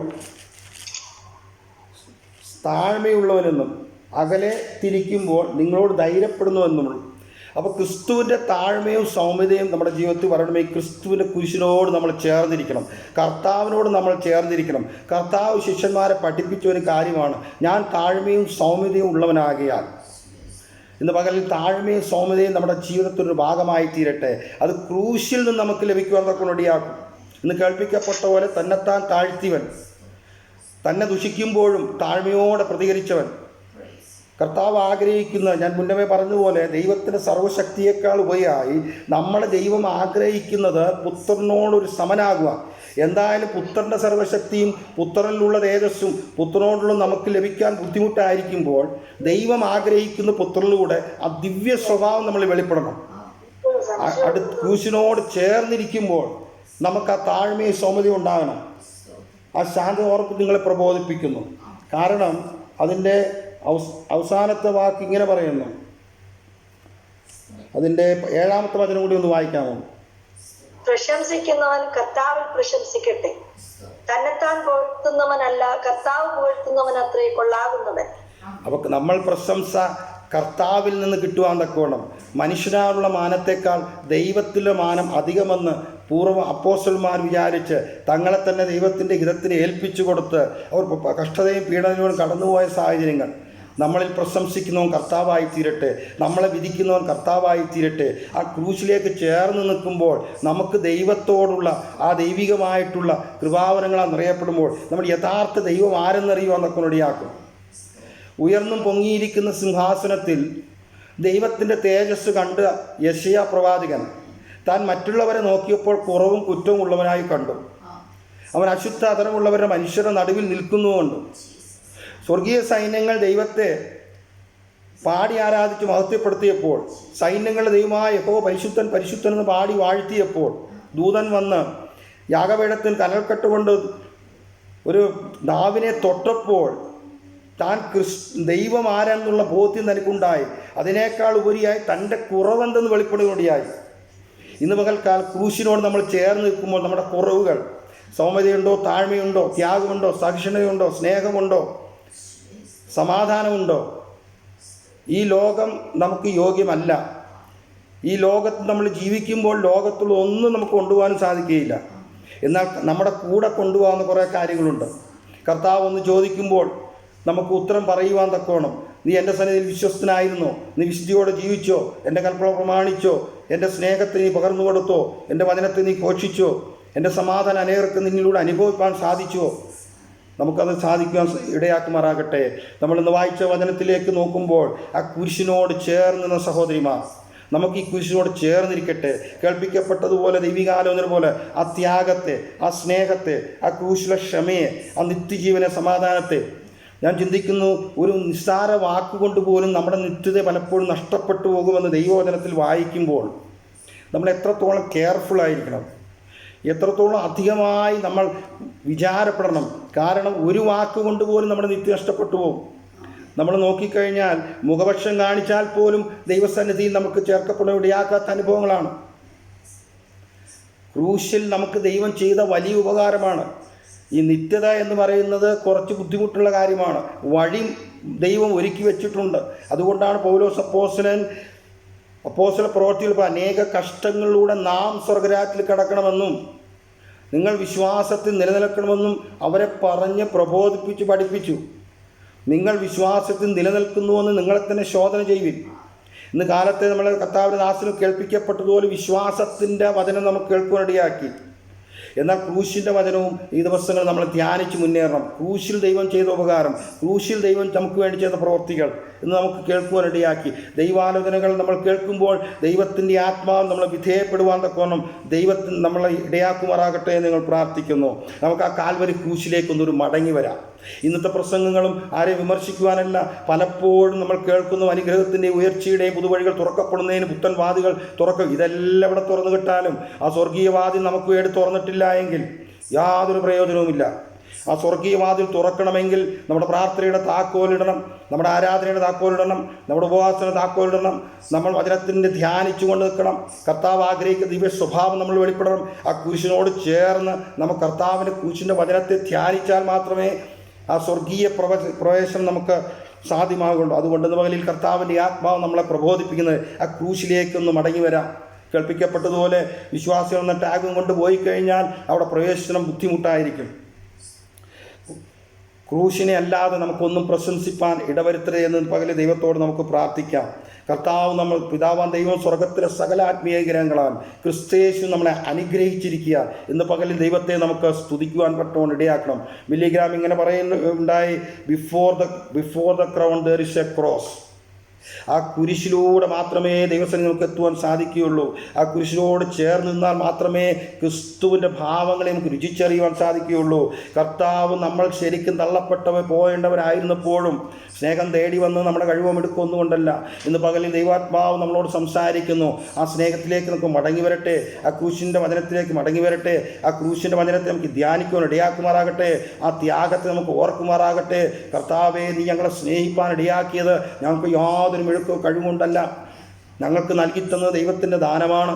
താഴ്മയുള്ളവനെന്നും അകലെ തിരിക്കുമ്പോൾ നിങ്ങളോട് ധൈര്യപ്പെടുന്നുവെന്നുമുള്ളൂ. അപ്പോൾ ക്രിസ്തുവിൻ്റെ താഴ്മയും സൗമ്യതയും നമ്മുടെ ജീവിതത്തിൽ വരണമെങ്കിൽ ക്രിസ്തുവിൻ്റെ കുരിശിനോട് നമ്മൾ ചേർന്നിരിക്കണം, കർത്താവിനോട് നമ്മൾ ചേർന്നിരിക്കണം. കർത്താവ് ശിഷ്യന്മാരെ പഠിപ്പിച്ച ഒരു കാര്യമാണ്, ഞാൻ താഴ്മയും സൗമ്യതയും ഉള്ളവനാകിയാൽ. ഇന്ന് പകലിൽ താഴ്മയും സൗമ്യതയും നമ്മുടെ ജീവിതത്തിൻ്റെ ഭാഗമായി തീരട്ടെ. അത് ക്രൂശിൽ നിന്ന് നമുക്ക് ലഭിക്കുവാനൊക്കെ ഇടയാക്കും. ഇന്ന് കേൾപ്പിക്കപ്പെട്ട പോലെ തന്നെത്താൻ താഴ്ത്തിയവൻ, തന്നെ ദുഷിക്കുമ്പോഴും താഴ്മയോടെ പ്രതികരിച്ചവൻ, കർത്താവ് ആഗ്രഹിക്കുന്ന, ഞാൻ മുന്നമേ പറഞ്ഞതുപോലെ ദൈവത്തിൻ്റെ സർവ്വശക്തിയേക്കാൾ ഉപരിയായി നമ്മളെ ദൈവം ആഗ്രഹിക്കുന്നത് പുത്രനോടൊരു സമനാകുക. എന്തായാലും പുത്രൻ്റെ സർവ്വശക്തിയും പുത്രനിലുള്ള തേജസ്സും പുത്രനോടുള്ള നമുക്ക് ലഭിക്കാൻ ബുദ്ധിമുട്ടായിരിക്കുമ്പോൾ ദൈവം ആഗ്രഹിക്കുന്ന പുത്രനിലൂടെ ആ ദിവ്യ സ്വഭാവം നമ്മൾ വെളിപ്പെടണം. ക്രൂശിനോട് ചേർന്നിരിക്കുമ്പോൾ നമുക്ക് ആ താഴ്മയും സൗമ്യതയും ഉണ്ടാകണം. ആ ശാന്ത ഓർപ്പ് നിങ്ങളെ പ്രബോധിപ്പിക്കുന്നു. കാരണം അതിൻ്റെ അവസാനത്തെ വാക്ക് ഇങ്ങനെ പറയുന്നു. അതിൻ്റെ 7-ാമത്തെ വചനം കൂടി ഒന്ന് വായിക്കാമോ? പ്രശംസിക്കുന്നവൻ കർത്താവിൽ പ്രശംസിക്കട്ടെ. തന്നെത്താൻ പുകഴ്ത്തുന്നവനല്ല, കർത്താവ് പുകഴ്ത്തുന്നവൻ അത്രേ കൊള്ളാകുന്നവൻ. അപ്പൊ നമ്മൾ പ്രശംസ കർത്താവിൽ നിന്ന് കിട്ടുവാൻ തക്കോണം. മനുഷ്യനായുള്ള മാനത്തേക്കാൾ ദൈവത്തിൻ്റെ മാനം അധികമെന്ന് പൂർവ്വ അപ്പോസ്തലന്മാർ വിചാരിച്ച് തങ്ങളെ തന്നെ ദൈവത്തിൻ്റെ ഹിതത്തിന് ഏൽപ്പിച്ചു കൊടുത്ത് അവർ കഷ്ടതയും പീഡനവും കടന്നുപോയ സാഹചര്യങ്ങൾ. നമ്മളിൽ പ്രശംസിക്കുന്നവൻ കർത്താവായി തീരട്ടെ, നമ്മളെ വിധിക്കുന്നവൻ കർത്താവായി തീരട്ടെ. ആ ക്രൂശിലേക്ക് ചേർന്ന് നിൽക്കുമ്പോൾ നമുക്ക് ദൈവത്തോടുള്ള ആ ദൈവികമായിട്ടുള്ള കൃപാവരങ്ങളാൽ നിറയപ്പെടുമ്പോൾ നമ്മൾ യഥാർത്ഥ ദൈവം ആരെന്നറിയുവാൻ തക്ക ഇടയാക്കും. ഉയർന്നും പൊങ്ങിയിരിക്കുന്ന സിംഹാസനത്തിൽ ദൈവത്തിൻ്റെ തേജസ് കണ്ട് യെശയ്യാ പ്രവാചകൻ താൻ മറ്റുള്ളവരെ നോക്കിയപ്പോൾ കുറവും കുറ്റവും ഉള്ളവനായി കണ്ടു. അവൻ അശുദ്ധ അധരമുള്ളവരുടെ മനുഷ്യരുടെ നടുവിൽ നിൽക്കുന്നുമുണ്ട്. സ്വർഗീയ സൈന്യങ്ങൾ ദൈവത്തെ പാടി ആരാധിച്ച് മഹത്വപ്പെടുത്തിയപ്പോൾ, സൈന്യങ്ങളുടെ ദൈവമായ യഹോവ പരിശുദ്ധൻ പരിശുദ്ധൻ എന്ന് പാടി വാഴ്ത്തിയപ്പോൾ, ദൂതൻ വന്ന് യാഗപീഠത്തിൽ കനൽക്കട്ടുകൊണ്ട് ഒരു നാവിനെ തൊട്ടപ്പോൾ താൻ ദൈവം ആരെന്നുള്ള ബോധ്യം തനിക്കുണ്ടായി. അതിനേക്കാൾ ഉപരിയായി തൻ്റെ കുറവെന്തെന്ന് വെളിപ്പെടുകയായി. ഇന്ന് പകൽക്കാൽ ക്രൂശിനോട് നമ്മൾ ചേർന്ന് നിൽക്കുമ്പോൾ നമ്മുടെ കുറവുകൾ, സൗമ്യതയുണ്ടോ, താഴ്മയുണ്ടോ, ത്യാഗമുണ്ടോ, സഹിഷ്ണുതയുണ്ടോ, സ്നേഹമുണ്ടോ, സമാധാനമുണ്ടോ? ഈ ലോകം നമുക്ക് യോഗ്യമല്ല. ഈ ലോകത്ത് നമ്മൾ ജീവിക്കുമ്പോൾ ലോകത്തുള്ള ഒന്നും നമുക്ക് കൊണ്ടുപോകാൻ സാധിക്കുകയില്ല. എന്നാൽ നമ്മുടെ കൂടെ കൊണ്ടുപോകാവുന്ന കുറേ കാര്യങ്ങളുണ്ട്. കർത്താവ് ഒന്ന് ചോദിക്കുമ്പോൾ നമുക്ക് ഉത്തരം പറയുവാൻ തക്കോണം. നീ എൻ്റെ സന്നിധിയിൽ വിശ്വസ്തനായിരുന്നോ? നീ വിശുദ്ധിയോടെ ജീവിച്ചോ? എൻ്റെ കൽപ്പന പ്രമാണിച്ചോ? എൻ്റെ സ്നേഹത്തെ നീ പകർന്നു കൊടുത്തോ? എൻ്റെ വചനത്തെ നീ ഘോഷിച്ചോ? എൻ്റെ സമാധാനം അനേകർക്ക് നിന്നിലൂടെ അനുഭവിക്കാൻ സാധിച്ചോ? നമുക്കത് സാധിക്കുവാൻ ഇടയാക്കുമാറാകട്ടെ. നമ്മളിന്ന് വായിച്ച വചനത്തിലേക്ക് നോക്കുമ്പോൾ ആ കുരിശിനോട് ചേർന്ന സഹോദരിമാർ, നമുക്ക് ഈ കുരിശിനോട് ചേർന്നിരിക്കട്ടെ. കേൾപ്പിക്കപ്പെട്ടതുപോലെ ദൈവികാലോചന പോലെ ആ ത്യാഗത്തെ, ആ സ്നേഹത്തെ, ആ ക്രൂശിലെ ക്ഷമയെ, ആ നിത്യജീവനെ, സമാധാനത്തെ. ഞാൻ ചിന്തിക്കുന്നു, ഒരു നിസ്സാര വാക്കുകൊണ്ട് പോലും നമ്മുടെ നിത്യത പലപ്പോഴും നഷ്ടപ്പെട്ടു പോകുമെന്ന് ദൈവവചനത്തിൽ വായിക്കുമ്പോൾ നമ്മൾ എത്രത്തോളം കെയർഫുള്ളായിരിക്കണം, എത്രത്തോളം അധികമായി നമ്മൾ വിചാരപ്പെടണം. കാരണം ഒരു വാക്കുകൊണ്ട് പോലും നമ്മുടെ നിത്യം നഷ്ടപ്പെട്ടു പോകും. നമ്മൾ നോക്കിക്കഴിഞ്ഞാൽ മുഖപക്ഷം കാണിച്ചാൽ പോലും ദൈവസന്നിധിയിൽ നമുക്ക് ചേർക്കപ്പെടാൻ ഇടയാക്കാത്ത അനുഭവങ്ങളാണ്. ക്രൂശിൽ നമുക്ക് ദൈവം ചെയ്ത വലിയ ഉപകാരമാണ്. ഈ നിത്യത എന്ന് പറയുന്നത് കുറച്ച് ബുദ്ധിമുട്ടുള്ള കാര്യമാണ്. വഴി ദൈവം ഒരുക്കി വെച്ചിട്ടുണ്ട്. അതുകൊണ്ടാണ് പൗലോസ് അപ്പോസ്തല പ്രവൃത്തിയിൽ അനേക കഷ്ടങ്ങളിലൂടെ നാം സ്വർഗരാജ്യത്തിൽ കടക്കണമെന്നും നിങ്ങൾ വിശ്വാസത്തിൽ നിലനിൽക്കണമെന്നും അവരെ പറഞ്ഞ് പ്രബോധിപ്പിച്ച് പഠിപ്പിച്ചു. നിങ്ങൾ വിശ്വാസത്തിൽ നിലനിൽക്കുന്നുവെന്ന് നിങ്ങളെ തന്നെ ശോധന ചെയ്യുവിൻ. ഇന്ന് കാലത്തെ നമ്മൾ കർത്താവിന്റെ ദാസന് കേൾപ്പിക്കപ്പെട്ടതുപോലെ വിശ്വാസത്തിൻ്റെ വചനം നമുക്ക് കേൾക്കുവാനിടയാക്കി. എന്നാൽ ക്രൂശിൻ്റെ വചനവും ഈ ദിവസങ്ങൾ നമ്മൾ ധ്യാനിച്ച് മുന്നേറണം. ക്രൂശിൽ ദൈവം ചെയ്ത ഉപകാരം, ക്രൂശിൽ ദൈവം നമുക്ക് വേണ്ടി ചെയ്ത പ്രവൃത്തികൾ എന്ന് നമുക്ക് കേൾക്കുവാനിടയാക്കി. ദൈവാലോചനകൾ നമ്മൾ കേൾക്കുമ്പോൾ ദൈവത്തിൻ്റെ ആത്മാവ് നമ്മളെ വിധേയപ്പെടുവാൻ തക്കോണം ദൈവത്തിന് നമ്മളെ ഇടയാക്കുമാറാകട്ടെ എന്ന് ഞങ്ങൾ പ്രാർത്ഥിക്കുന്നു. നമുക്ക് ആ കാൽവരി ക്രൂശിലേക്കൊന്നൊരു മടങ്ങി വരാം. ഇന്നത്തെ പ്രസംഗങ്ങളും ആരെയും വിമർശിക്കുവാനല്ല, പലപ്പോഴും നമ്മൾ കേൾക്കുന്ന അനുഗ്രഹത്തിൻ്റെയും ഉയർച്ചയുടെയും പുതുവഴികൾ തുറക്കപ്പെടുന്നതിന് പുത്തൻ വാതികൾ തുറക്കും. ഇതെല്ലാം ഇവിടെ തുറന്നു കിട്ടാനും ആ സ്വർഗീയ വാതിൽ നമുക്ക് വേണ്ടി തുറന്നിട്ടില്ല എങ്കിൽ യാതൊരു പ്രയോജനവുമില്ല. ആ സ്വർഗീയ വാതിൽ തുറക്കണമെങ്കിൽ നമ്മുടെ പ്രാർത്ഥനയുടെ താക്കോലിടണം, നമ്മുടെ ആരാധനയുടെ താക്കോലിടണം, നമ്മുടെ ഉപവാസത്തിന്റെ താക്കോലിടണം. നമ്മൾ വചനത്തിൻ്റെ ധ്യാനിച്ചു കൊണ്ട് നിൽക്കണം. കർത്താവ് ആഗ്രഹിക്കുന്ന ദിവ്യ സ്വഭാവം നമ്മൾ വെളിപ്പെടണം. ആ കുരിശിനോട് ചേർന്ന് നമ്മൾ കർത്താവിൻ്റെ കുരിശിൻ്റെ വചനത്തെ ധ്യാനിച്ചാൽ മാത്രമേ ആ സ്വർഗീയ പ്രവേശനം നമുക്ക് സാധ്യമാകുള്ളൂ. അതുകൊണ്ട് ഇന്ന് പകലിൽ കർത്താവിൻ്റെ ആത്മാവ് നമ്മളെ പ്രബോധിപ്പിക്കുന്നത് ആ ക്രൂശിലേക്കൊന്ന് മടങ്ങി വരാം. കേൾപ്പിക്കപ്പെട്ടതുപോലെ വിശ്വാസികൾ എന്ന ടാഗും കൊണ്ട് പോയി കഴിഞ്ഞാൽ അവിടെ പ്രവേശനം ബുദ്ധിമുട്ടായിരിക്കും. ക്രൂശിനെ അല്ലാതെ നമുക്കൊന്നും പ്രശംസിപ്പാൻ ഇടവരുത്തരുത് എന്ന് പകല് ദൈവത്തോട് നമുക്ക് പ്രാർത്ഥിക്കാം. കർത്താവ് നമ്മൾ പിതാവാൻ ദൈവം സ്വർഗത്തിലെ സകല ആത്മീയ ഗ്രഹങ്ങളാൽ ക്രിസ്തയേശു നമ്മളെ അനുഗ്രഹിച്ചിരിക്കുക. ഇന്ന് പകലിൽ ദൈവത്തെ നമുക്ക് സ്തുതിക്കുവാൻ പറ്റുവാൻ ഇടയാക്കണം. മില്ലിഗ്രാം ഇങ്ങനെ പറയുന്നുണ്ടായി, before the crown there is a cross. ആ കുരിശിലൂടെ മാത്രമേ ദൈവസന്നിധിയിൽ നമുക്ക് എത്തുവാൻ സാധിക്കുകയുള്ളൂ. ആ കുരിശിനോട് ചേർന്ന് നിന്നാൽ മാത്രമേ ക്രിസ്തുവിൻ്റെ ഭാവങ്ങളെ നമുക്ക് രുചിച്ചറിയുവാൻ സാധിക്കുകയുള്ളൂ. കർത്താവ് നമ്മൾ ശരിക്കും പോയേണ്ടവരായിരുന്നപ്പോഴും സ്നേഹം തേടി വന്ന് നമ്മുടെ കഴിവും എടുക്കൊന്നുകൊണ്ടല്ല. ഇന്ന് പകലിൽ ദൈവാത്മാവ് നമ്മളോട് സംസാരിക്കുന്നു. ആ സ്നേഹത്തിലേക്ക് നമുക്ക് മടങ്ങി വരട്ടെ, ആ ക്രൂശിൻ്റെ വചനത്തിലേക്ക് മടങ്ങി വരട്ടെ. ആ ക്രൂശിൻ്റെ വചനത്തെ നമുക്ക് ധ്യാനിക്കുവാൻ ഇടയാക്കുമാറാകട്ടെ. ആ ത്യാഗത്തെ നമുക്ക് ഓർക്കുമാറാകട്ടെ. കർത്താവേ, നീ ഞങ്ങളെ സ്നേഹിപ്പാൻ ഇടയാക്കിയത് ഞങ്ങൾക്ക് യാതൊരു മെഴുക്കോ കഴിവുകൊണ്ടല്ല, ഞങ്ങൾക്ക് നൽകിത്തന്നത് ദൈവത്തിൻ്റെ ദാനമാണ്.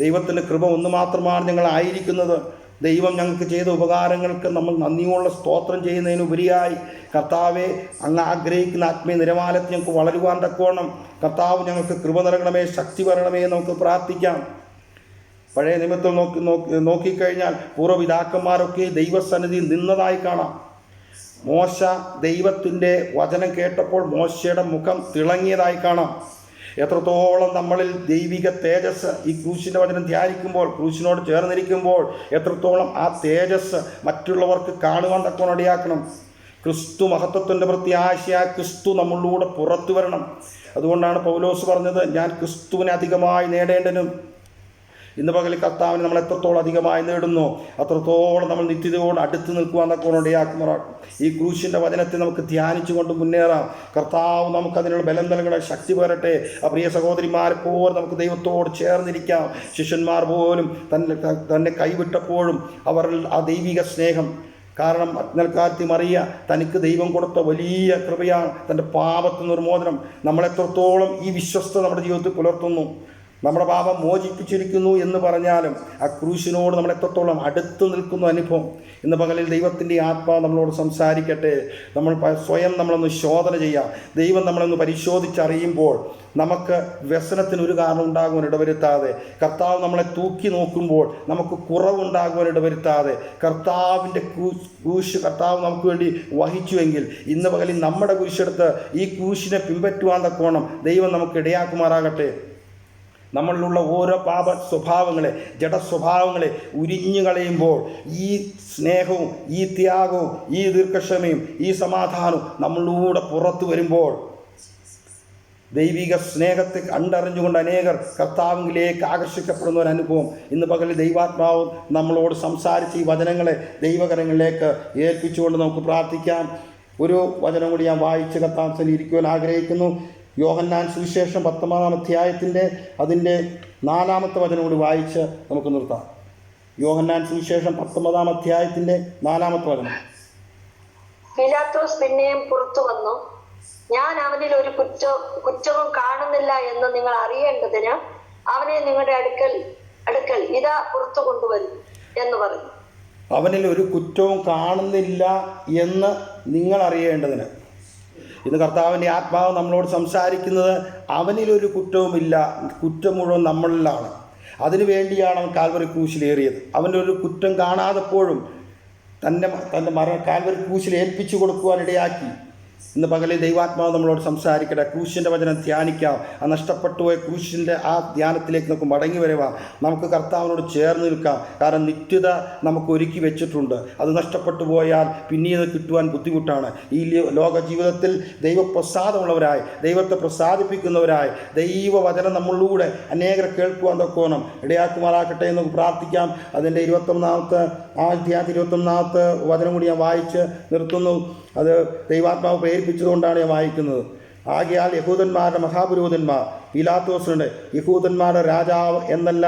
ദൈവത്തിൻ്റെ കൃപ ഒന്ന് മാത്രമാണ് ഞങ്ങളായിരിക്കുന്നത്. ദൈവം ഞങ്ങൾക്ക് ചെയ്ത ഉപകാരങ്ങൾക്ക് നമ്മൾ നന്ദിയുള്ള സ്തോത്രം ചെയ്യുന്നതിനുപരിയായി കർത്താവെ, അങ്ങ് ആഗ്രഹിക്കുന്ന ആത്മീയ നിരവാലത്തിൽ ഞങ്ങൾക്ക് വളരുവാൻ തക്കോണം കർത്താവ് ഞങ്ങൾക്ക് കൃപ നൽകണമേ, ശക്തി വരണമേ നമുക്ക് പ്രാർത്ഥിക്കാം. പഴയ നിമിത്തം നോക്കിക്കഴിഞ്ഞാൽ പൂർവ്വപിതാക്കന്മാരൊക്കെ ദൈവസന്നിധിയിൽ നിന്നതായി കാണാം. മോശ ദൈവത്തിൻ്റെ വചനം കേട്ടപ്പോൾ മോശയുടെ മുഖം തിളങ്ങിയതായി കാണാം. എത്രത്തോളം നമ്മളിൽ ദൈവിക തേജസ് ഈ ക്രൂശിൻ്റെ വചനം ധ്യാനിക്കുമ്പോൾ, ക്രൂശിനോട് ചേർന്നിരിക്കുമ്പോൾ എത്രത്തോളം ആ തേജസ് മറ്റുള്ളവർക്ക് കാണുവാൻ തക്കോണം ഇടയാക്കണം. ക്രിസ്തു മഹത്വത്തിൻ്റെ പ്രത്യാശയായ ക്രിസ്തു നമ്മളിലൂടെ പുറത്തു വരണം. അതുകൊണ്ടാണ് പൗലോസ് പറഞ്ഞത്, ഞാൻ ക്രിസ്തുവിനെ അധികമായി നേടേണ്ടനും. ഇന്ന് പകൽ കർത്താവിന് നമ്മൾ എത്രത്തോളം അധികമായി നേടുന്നു അത്രത്തോളം നമ്മൾ നിത്യതയോട് അടുത്ത് നിൽക്കുവാൻ തക്കോണം ഇടയാക്കുമാറാണ്. ഈ ക്രൂശിൻ്റെ വചനത്തെ നമുക്ക് ധ്യാനിച്ചുകൊണ്ട് മുന്നേറാം. കർത്താവ് നമുക്കതിനുള്ള ബലം നൽകണ ശക്തി വരട്ടെ. ആ പ്രിയ സഹോദരിമാരെ പോലെ നമുക്ക് ദൈവത്തോട് ചേർന്നിരിക്കാം. ശിഷ്യന്മാർ പോലും തന്നെ കൈവിട്ടപ്പോഴും അവരിൽ ആ ദൈവിക സ്നേഹം, കാരണം അജ്ഞൽക്കാരത്തി മറിയ തനിക്ക് ദൈവം കൊടുത്ത വലിയ കൃപയാണ് തൻ്റെ പാപത്തിൽ നിർമോചനം. നമ്മളെത്രത്തോളം ഈ വിശ്വസ്ത നമ്മുടെ ജീവിതത്തിൽ പുലർത്തുന്നു, നമ്മുടെ പാപം മോചിപ്പിച്ചിരിക്കുന്നു എന്ന് പറഞ്ഞാലും ആ ക്രൂശിനോട് നമ്മൾ എത്രത്തോളം അടുത്ത് നിൽക്കുന്ന അനുഭവം. ഇന്ന് പകലിൽ ദൈവത്തിൻ്റെ ആത്മാവ് നമ്മളോട് സംസാരിക്കട്ടെ. നമ്മൾ സ്വയം നമ്മളൊന്ന് ശോധന ചെയ്യാം. ദൈവം നമ്മളൊന്ന് പരിശോധിച്ചറിയുമ്പോൾ നമുക്ക് വ്യസനത്തിന് ഒരു കാരണം ഉണ്ടാകുവാൻ ഇടവരുത്താതെ, കർത്താവ് നമ്മളെ തൂക്കി നോക്കുമ്പോൾ നമുക്ക് കുറവുണ്ടാകുവാൻ ഇടവരുത്താതെ, കർത്താവിൻ്റെ ക്രൂശ് കർത്താവ് നമുക്ക് വേണ്ടി വഹിച്ചുവെങ്കിൽ ഇന്ന് പകലിൽ നമ്മുടെ കുരിശെടുത്ത് ഈ ക്രൂശിനെ പിൻപറ്റുവാൻ തക്കോണം ദൈവം നമുക്ക് ഇടയാക്കുമാറാകട്ടെ. നമ്മളിലുള്ള ഓരോ പാപ സ്വഭാവങ്ങളെ, ജഡസ്വഭാവങ്ങളെ ഉരിഞ്ഞു കളയുമ്പോൾ ഈ സ്നേഹവും ഈ ത്യാഗവും ഈ ദീർഘക്ഷമയും ഈ സമാധാനവും നമ്മളിലൂടെ പുറത്തു വരുമ്പോൾ ദൈവിക സ്നേഹത്തെ കണ്ടറിഞ്ഞുകൊണ്ട് അനേകർ കർത്താവിലേക്ക് ആകർഷിക്കപ്പെടുന്ന ഒരു അനുഭവം ഇന്ന് പകലിൽ ദൈവാത്മാവ് നമ്മളോട് സംസാരിച്ച് ഈ വചനങ്ങളെ ദൈവകരങ്ങളിലേക്ക് ഏൽപ്പിച്ചുകൊണ്ട് നമുക്ക് പ്രാർത്ഥിക്കാം. ഒരു വചനം കൂടി ഞാൻ വായിച്ച് കർത്താവിൽ ഇരിക്കുവാൻ ആഗ്രഹിക്കുന്നു. യോഹന്നാൻ സുവിശേഷം 19-ാം അധ്യായത്തിൻ്റെ അതിൻ്റെ 4-ാമത്തെ വചനം കൂടി വായിച്ച് നമുക്ക് നിർത്താം. യോഹന്നാൻ സുവിശേഷം 19-ാം അധ്യായത്തിൻ്റെ 4-ാമത്തെ വചനം. പീലാത്തോസ് പിന്നെയും പുറത്തു വന്നു, ഞാൻ അവനിൽ ഒരു കുറ്റവും കാണുന്നില്ല എന്ന് നിങ്ങൾ അറിയേണ്ടതിന് അവനെ നിങ്ങളുടെ അടുക്കൽ ഇതാ പുറത്തു കൊണ്ടുവരും എന്ന് പറഞ്ഞു. അവനിൽ ഒരു കുറ്റവും കാണുന്നില്ല എന്ന് നിങ്ങൾ അറിയേണ്ടതിന്. ഇന്ന് കർത്താവിൻ്റെ ആത്മാവ് നമ്മളോട് സംസാരിക്കുന്നത് അവനിലൊരു കുറ്റവുമില്ല, കുറ്റം മുഴുവൻ നമ്മളിലാണ്. അതിനു വേണ്ടിയാണ് അവൻ കാൽവരി ക്രൂശിലേറിയത്. അവൻ്റെ ഒരു കുറ്റം കാണാതെപ്പോഴും തൻ്റെ കാൽവരി ക്രൂശിൽ ഏൽപ്പിച്ചു കൊടുക്കുവാൻ ഇടയാക്കി. ഇന്ന് പകലിൽ ദൈവാത്മാവ് നമ്മളോട് സംസാരിക്കട്ടെ. ക്രൂശിൻ്റെ വചനം ധ്യാനിക്കാം. ആ നഷ്ടപ്പെട്ടു പോയ ക്രൂശിൻ്റെ ആ ധ്യാനത്തിലേക്ക് നമുക്ക് മടങ്ങി വരുവാം. നമുക്ക് കർത്താവിനോട് ചേർന്ന് നിൽക്കാം. കാരണം നിത്യത നമുക്ക് ഒരുക്കി വെച്ചിട്ടുണ്ട്. അത് നഷ്ടപ്പെട്ടു പോയാൽ പിന്നീട് കിട്ടുവാൻ ബുദ്ധിമുട്ടാണ്. ഈ ലോക ജീവിതത്തിൽ ദൈവപ്രസാദമുള്ളവരായി, ദൈവത്തെ പ്രസാദിപ്പിക്കുന്നവരായി ദൈവവചനം നമ്മളിലൂടെ അനേകരെ കേൾക്കുവാൻ തക്കോണം ഇടയാക്കുമാറാക്കട്ടെ എന്ന് നമുക്ക് പ്രാർത്ഥിക്കാം. അതിൻ്റെ 21-ാമത്തെ വചനം കൂടി ഞാൻ വായിച്ച് നിർത്തുന്നു. അത് ദൈവാത്മാവ് പ്രേരിപ്പിച്ചതുകൊണ്ടാണ് ഞാൻ വായിക്കുന്നത്. ആകയാൽ യഹൂദന്മാരുടെ മഹാപുരോഹിതന്മാർ പീലാത്തോസിനുണ്ട്, യഹൂദന്മാരുടെ രാജാവ് എന്നല്ല,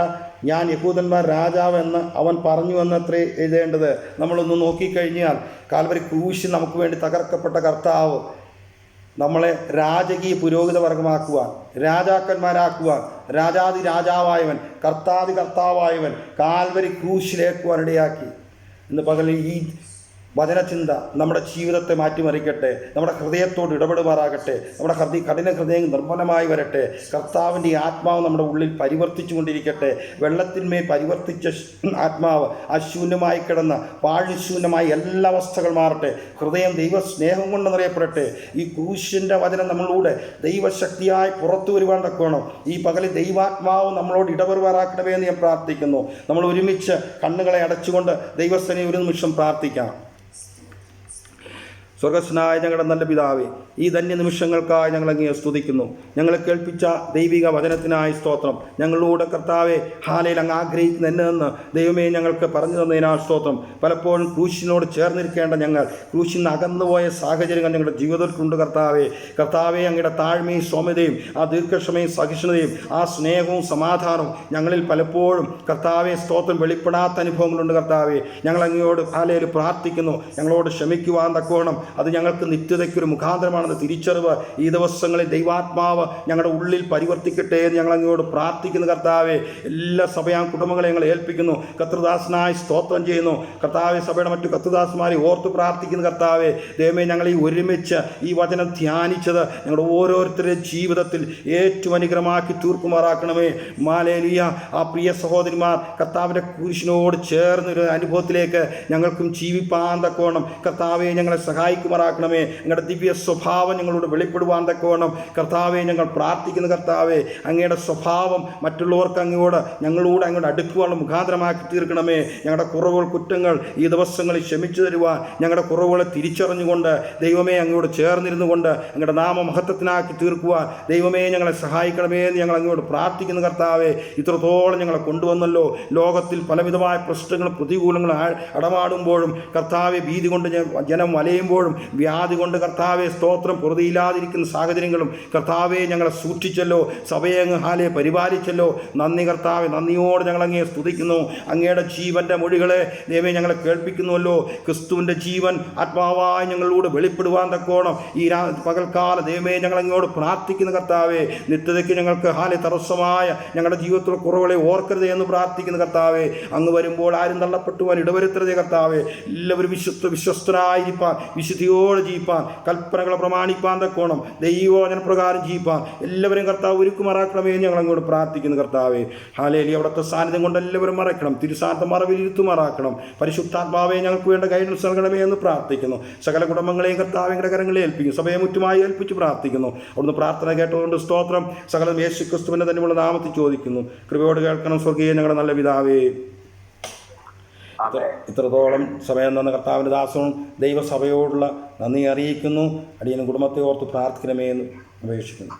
ഞാൻ യഹൂദന്മാർ രാജാവ് എന്ന് അവൻ പറഞ്ഞു എന്നത്രേ എഴുതേണ്ടത്. നമ്മളൊന്ന് നോക്കിക്കഴിഞ്ഞാൽ കാൽവരി ക്രൂശ് നമുക്ക് വേണ്ടി തകർക്കപ്പെട്ട കർത്താവ് നമ്മളെ രാജകീയ പുരോഹിത വർഗമാക്കുവാൻ, രാജാക്കന്മാരാക്കുവാൻ, രാജാതി രാജാവായവൻ, കർത്താതി കർത്താവായവൻ കാൽവരി ക്രൂശിലേക്കുവാൻ ഇടയാക്കി. ഇന്ന് പകലിൽ ഈ വചനചിന്ത നമ്മുടെ ജീവിതത്തെ മാറ്റിമറിക്കട്ടെ. നമ്മുടെ ഹൃദയത്തോട് ഇടപെടുമാറാകട്ടെ. നമ്മുടെ കഠിന ഹൃദയം നിർമ്മലമായി വരട്ടെ. കർത്താവിൻ്റെ ആത്മാവ് നമ്മുടെ ഉള്ളിൽ പരിവർത്തിച്ചു കൊണ്ടിരിക്കട്ടെ. വെള്ളത്തിന്മേൽ പരിവർത്തിച്ച ആത്മാവ് അശൂന്യമായി കിടന്ന പാഴ്ശൂന്യമായി എല്ലാ അവസ്ഥകൾ മാറട്ടെ. ഹൃദയം ദൈവസ്നേഹം കൊണ്ട് നിറയപ്പെടട്ടെ. ഈ ക്രൂശിൻ്റെ വചനം നമ്മളിലൂടെ ദൈവശക്തിയായി പുറത്തു വരുവാൻ തക്കോണം ഈ പകലിൽ ദൈവാത്മാവ് നമ്മളോട് ഇടപെടുവാറാക്കണമേ എന്ന് ഞാൻ പ്രാർത്ഥിക്കുന്നു. നമ്മൾ ഒരുമിച്ച് കണ്ണുകളെ അടച്ചുകൊണ്ട് ദൈവസേനയെ ഒരു നിമിഷം പ്രാർത്ഥിക്കാം. സ്വർഗസ്നായ ഞങ്ങളുടെ നല്ല പിതാവേ, ഈ ധന്യ നിമിഷങ്ങൾക്കായി ഞങ്ങൾ അങ്ങയെ സ്തുതിക്കുന്നു. ഞങ്ങളെ കേൾപ്പിച്ച ദൈവിക വചനത്തിനായി സ്തോത്രം. ഞങ്ങളിലൂടെ കർത്താവെ ഹാലയിൽ അങ്ങ് ആഗ്രഹിക്കുന്ന എന്നെന്ന് ദൈവമേ ഞങ്ങൾക്ക് പറഞ്ഞു തന്നതിനാ സ്തോത്രം. പലപ്പോഴും ക്രൂശിനോട് ചേർന്നിരിക്കേണ്ട ഞങ്ങൾ ക്രൂശിൽ നിന്ന് അകന്നുപോയ സാഹചര്യങ്ങൾ ഞങ്ങളുടെ ജീവിതത്തിലുണ്ട് കർത്താവെ. കർത്താവെ അങ്ങയുടെ താഴ്മയും സൗമ്യതയും ആ ദീർഘക്ഷമയും സഹിഷ്ണുതയും ആ സ്നേഹവും സമാധാനവും ഞങ്ങളിൽ പലപ്പോഴും കർത്താവെ സ്തോത്രം വെളിപ്പെടാത്ത അനുഭവങ്ങളുണ്ട് കർത്താവെ. ഞങ്ങൾ അങ്ങയോട് ഹാലയിൽ പ്രാർത്ഥിക്കുന്നു. ഞങ്ങളോട് ക്ഷമിക്കുവാൻ തക്കോണം. അത് ഞങ്ങൾക്ക് നിത്യതയ്ക്കൊരു മുഖാന്തരമാണെന്ന് തിരിച്ചറിവ് ഈ ദിവസങ്ങളിൽ ദൈവാത്മാവ് ഞങ്ങളുടെ ഉള്ളിൽ പരിവർത്തിക്കട്ടെ എന്ന് ഞങ്ങൾ അങ്ങോട്ട് പ്രാർത്ഥിക്കുന്നു കർത്താവെ. എല്ലാ സഭയാ കുടുംബങ്ങളെ ഞങ്ങൾ ഏൽപ്പിക്കുന്നു. കർത്തൃദാസനായി സ്തോത്രം ചെയ്യുന്നു കർത്താവെ. സഭയുടെ മറ്റു കർത്തൃദാസന്മാരെ ഓർത്ത് പ്രാർത്ഥിക്കുന്നു കർത്താവെ. ദൈവമേ ഞങ്ങൾ ഈ ഒരുമിച്ച് ഈ വചനം ധ്യാനിച്ചത് ഞങ്ങളുടെ ഓരോരുത്തരുടെയും ജീവിതത്തിൽ ഏറ്റവും അനുഗ്രഹമാക്കി തീർക്കുമാറാക്കണമേ. മാലേലിയ ആ പ്രിയ സഹോദരിമാർ കർത്താവിൻ്റെ കുരിശിനോട് ചേർന്നൊരു അനുഭവത്തിലേക്ക് ഞങ്ങൾക്കും ജീവിപ്പാൻ തക്കോണം കർത്താവെ ഞങ്ങളെ സഹായിക്കുമാറാക്കണമേ. ഞങ്ങളുടെ ദിവ്യ സ്വഭാവം ഞങ്ങളോട് വെളിപ്പെടുവാൻ തക്കവണ്ണം കർത്താവെ ഞങ്ങൾ പ്രാർത്ഥിക്കുന്ന കർത്താവെ. അങ്ങയുടെ സ്വഭാവം മറ്റുള്ളവർക്ക് ഞങ്ങളോട് അങ്ങോട്ട് അടുക്കുവാനുള്ള മുഖാന്തരമാക്കി തീർക്കണമേ. ഞങ്ങളുടെ കുറവുകൾ കുറ്റങ്ങൾ ഈ ദിവസങ്ങളിൽ ക്ഷമിച്ചു തരുവാൻ ഞങ്ങളുടെ കുറവുകളെ തിരിച്ചറിഞ്ഞുകൊണ്ട് ദൈവമേ അങ്ങോട്ട് ചേർന്നിരുന്നു കൊണ്ട് അങ്ങയുടെ നാമമഹത്വത്തിനാക്കി തീർക്കുവാൻ ദൈവമേ ഞങ്ങളെ സഹായിക്കണമേ എന്ന് ഞങ്ങൾ അങ്ങോട്ട് പ്രാർത്ഥിക്കുന്ന കർത്താവെ. ഇത്രത്തോളം ഞങ്ങളെ കൊണ്ടുവന്നല്ലോ. ലോകത്തിൽ പലവിധമായ പ്രശ്നങ്ങളും പ്രതികൂലങ്ങളും അടമാടുമ്പോഴും കർത്താവെ ഭീതി കൊണ്ട് ജനം വലയുമ്പോഴും വ്യാധി കൊണ്ട് കർത്താവെ സ്തോത്രം പൊറുതിയില്ലാതിരിക്കുന്ന സാഹചര്യങ്ങളും കർത്താവെ ഞങ്ങളെ സൂക്ഷിച്ചല്ലോ. സഭയെ അങ്ങ് ഹാലെ പരിപാലിച്ചല്ലോ. നന്ദി കർത്താവെ. നന്ദിയോടെ ഞങ്ങളങ്ങയെ സ്തുതിക്കുന്നു. അങ്ങയുടെ ജീവൻ്റെ മൊഴികളെ ദൈവമേ ഞങ്ങളെ കേൾപ്പിക്കുന്നുവല്ലോ. ക്രിസ്തുവിൻ്റെ ജീവൻ ആത്മാവായി ഞങ്ങളിലൂടെ വെളിപ്പെടുവാൻ തക്കോണം ഈ പകൽക്കാല ദൈവമേ ഞങ്ങളങ്ങോട് പ്രാർത്ഥിക്കുന്ന കർത്താവെ. നിത്യതയ്ക്ക് ഞങ്ങൾക്ക് ഹാലെ തടസ്സമായ ഞങ്ങളുടെ ജീവിതത്തിലുള്ള കുറവുകളെ ഓർക്കരുത് എന്ന് പ്രാർത്ഥിക്കുന്ന കർത്താവെ. അങ്ങ് വരുമ്പോൾ ആരും തള്ളപ്പെട്ടുവാൻ ഇടവരുത്തരുതേ കർത്താവെ. എല്ലാവരും വിശ്വസ്തരായിരിക്കാൻ വിശുദ്ധിയോടെ ജീവിപ്പാൻ കൽപ്പനകളെ പ്രമാണിപ്പാൻ തക്കോണം ദൈവവചന പ്രകാരം ജീവിപ്പാൻ എല്ലാവരും കർത്താവ് ഒരുക്കുമാറാക്കണമേ ഞങ്ങൾ അങ്ങോട്ട് പ്രാർത്ഥിക്കുന്നു കർത്താവെ. ഹാലേലി അവിടുത്തെ സാന്നിധ്യം കൊണ്ട് എല്ലാവരും മറക്കണം. തിരുസാന്നിധ്യം മറവിലിരുത്തുമാറാക്കണം. പരിശുദ്ധാത്മാവെ ഞങ്ങൾക്ക് വേണ്ട ഗൈഡൻസ് നൽകണമേ എന്ന് പ്രാർത്ഥിക്കുന്നു. സകല കുടുംബങ്ങളെയും കർത്താവിൻ്റെ കരങ്ങളെ ഏൽപ്പിക്കും. സഭയെ മുറ്റുമായി ഏൽപ്പിച്ച് പ്രാർത്ഥിക്കുന്നു. അവിടുന്ന് പ്രാർത്ഥന കേട്ടുകൊണ്ട് സ്തോത്രം. സകലം യേശു ക്രിസ്തുവിൻ്റെ തന്നെയുള്ള നാമത്തിൽ ചോദിക്കുന്നു. കൃപയോട് കേൾക്കണം സ്വർഗീയ ഞങ്ങളുടെ നല്ല പിതാവേ. ഇത്രത്തോളം സമയം തന്ന കർത്താവിൻ്റെ ദാസവും ദൈവസഭയോടുള്ള നന്ദി അറിയിക്കുന്നു. അടിയനും കുടുംബത്തെ ഓർത്ത് പ്രാർത്ഥിക്കണമേ എന്ന് അപേക്ഷിക്കുന്നു.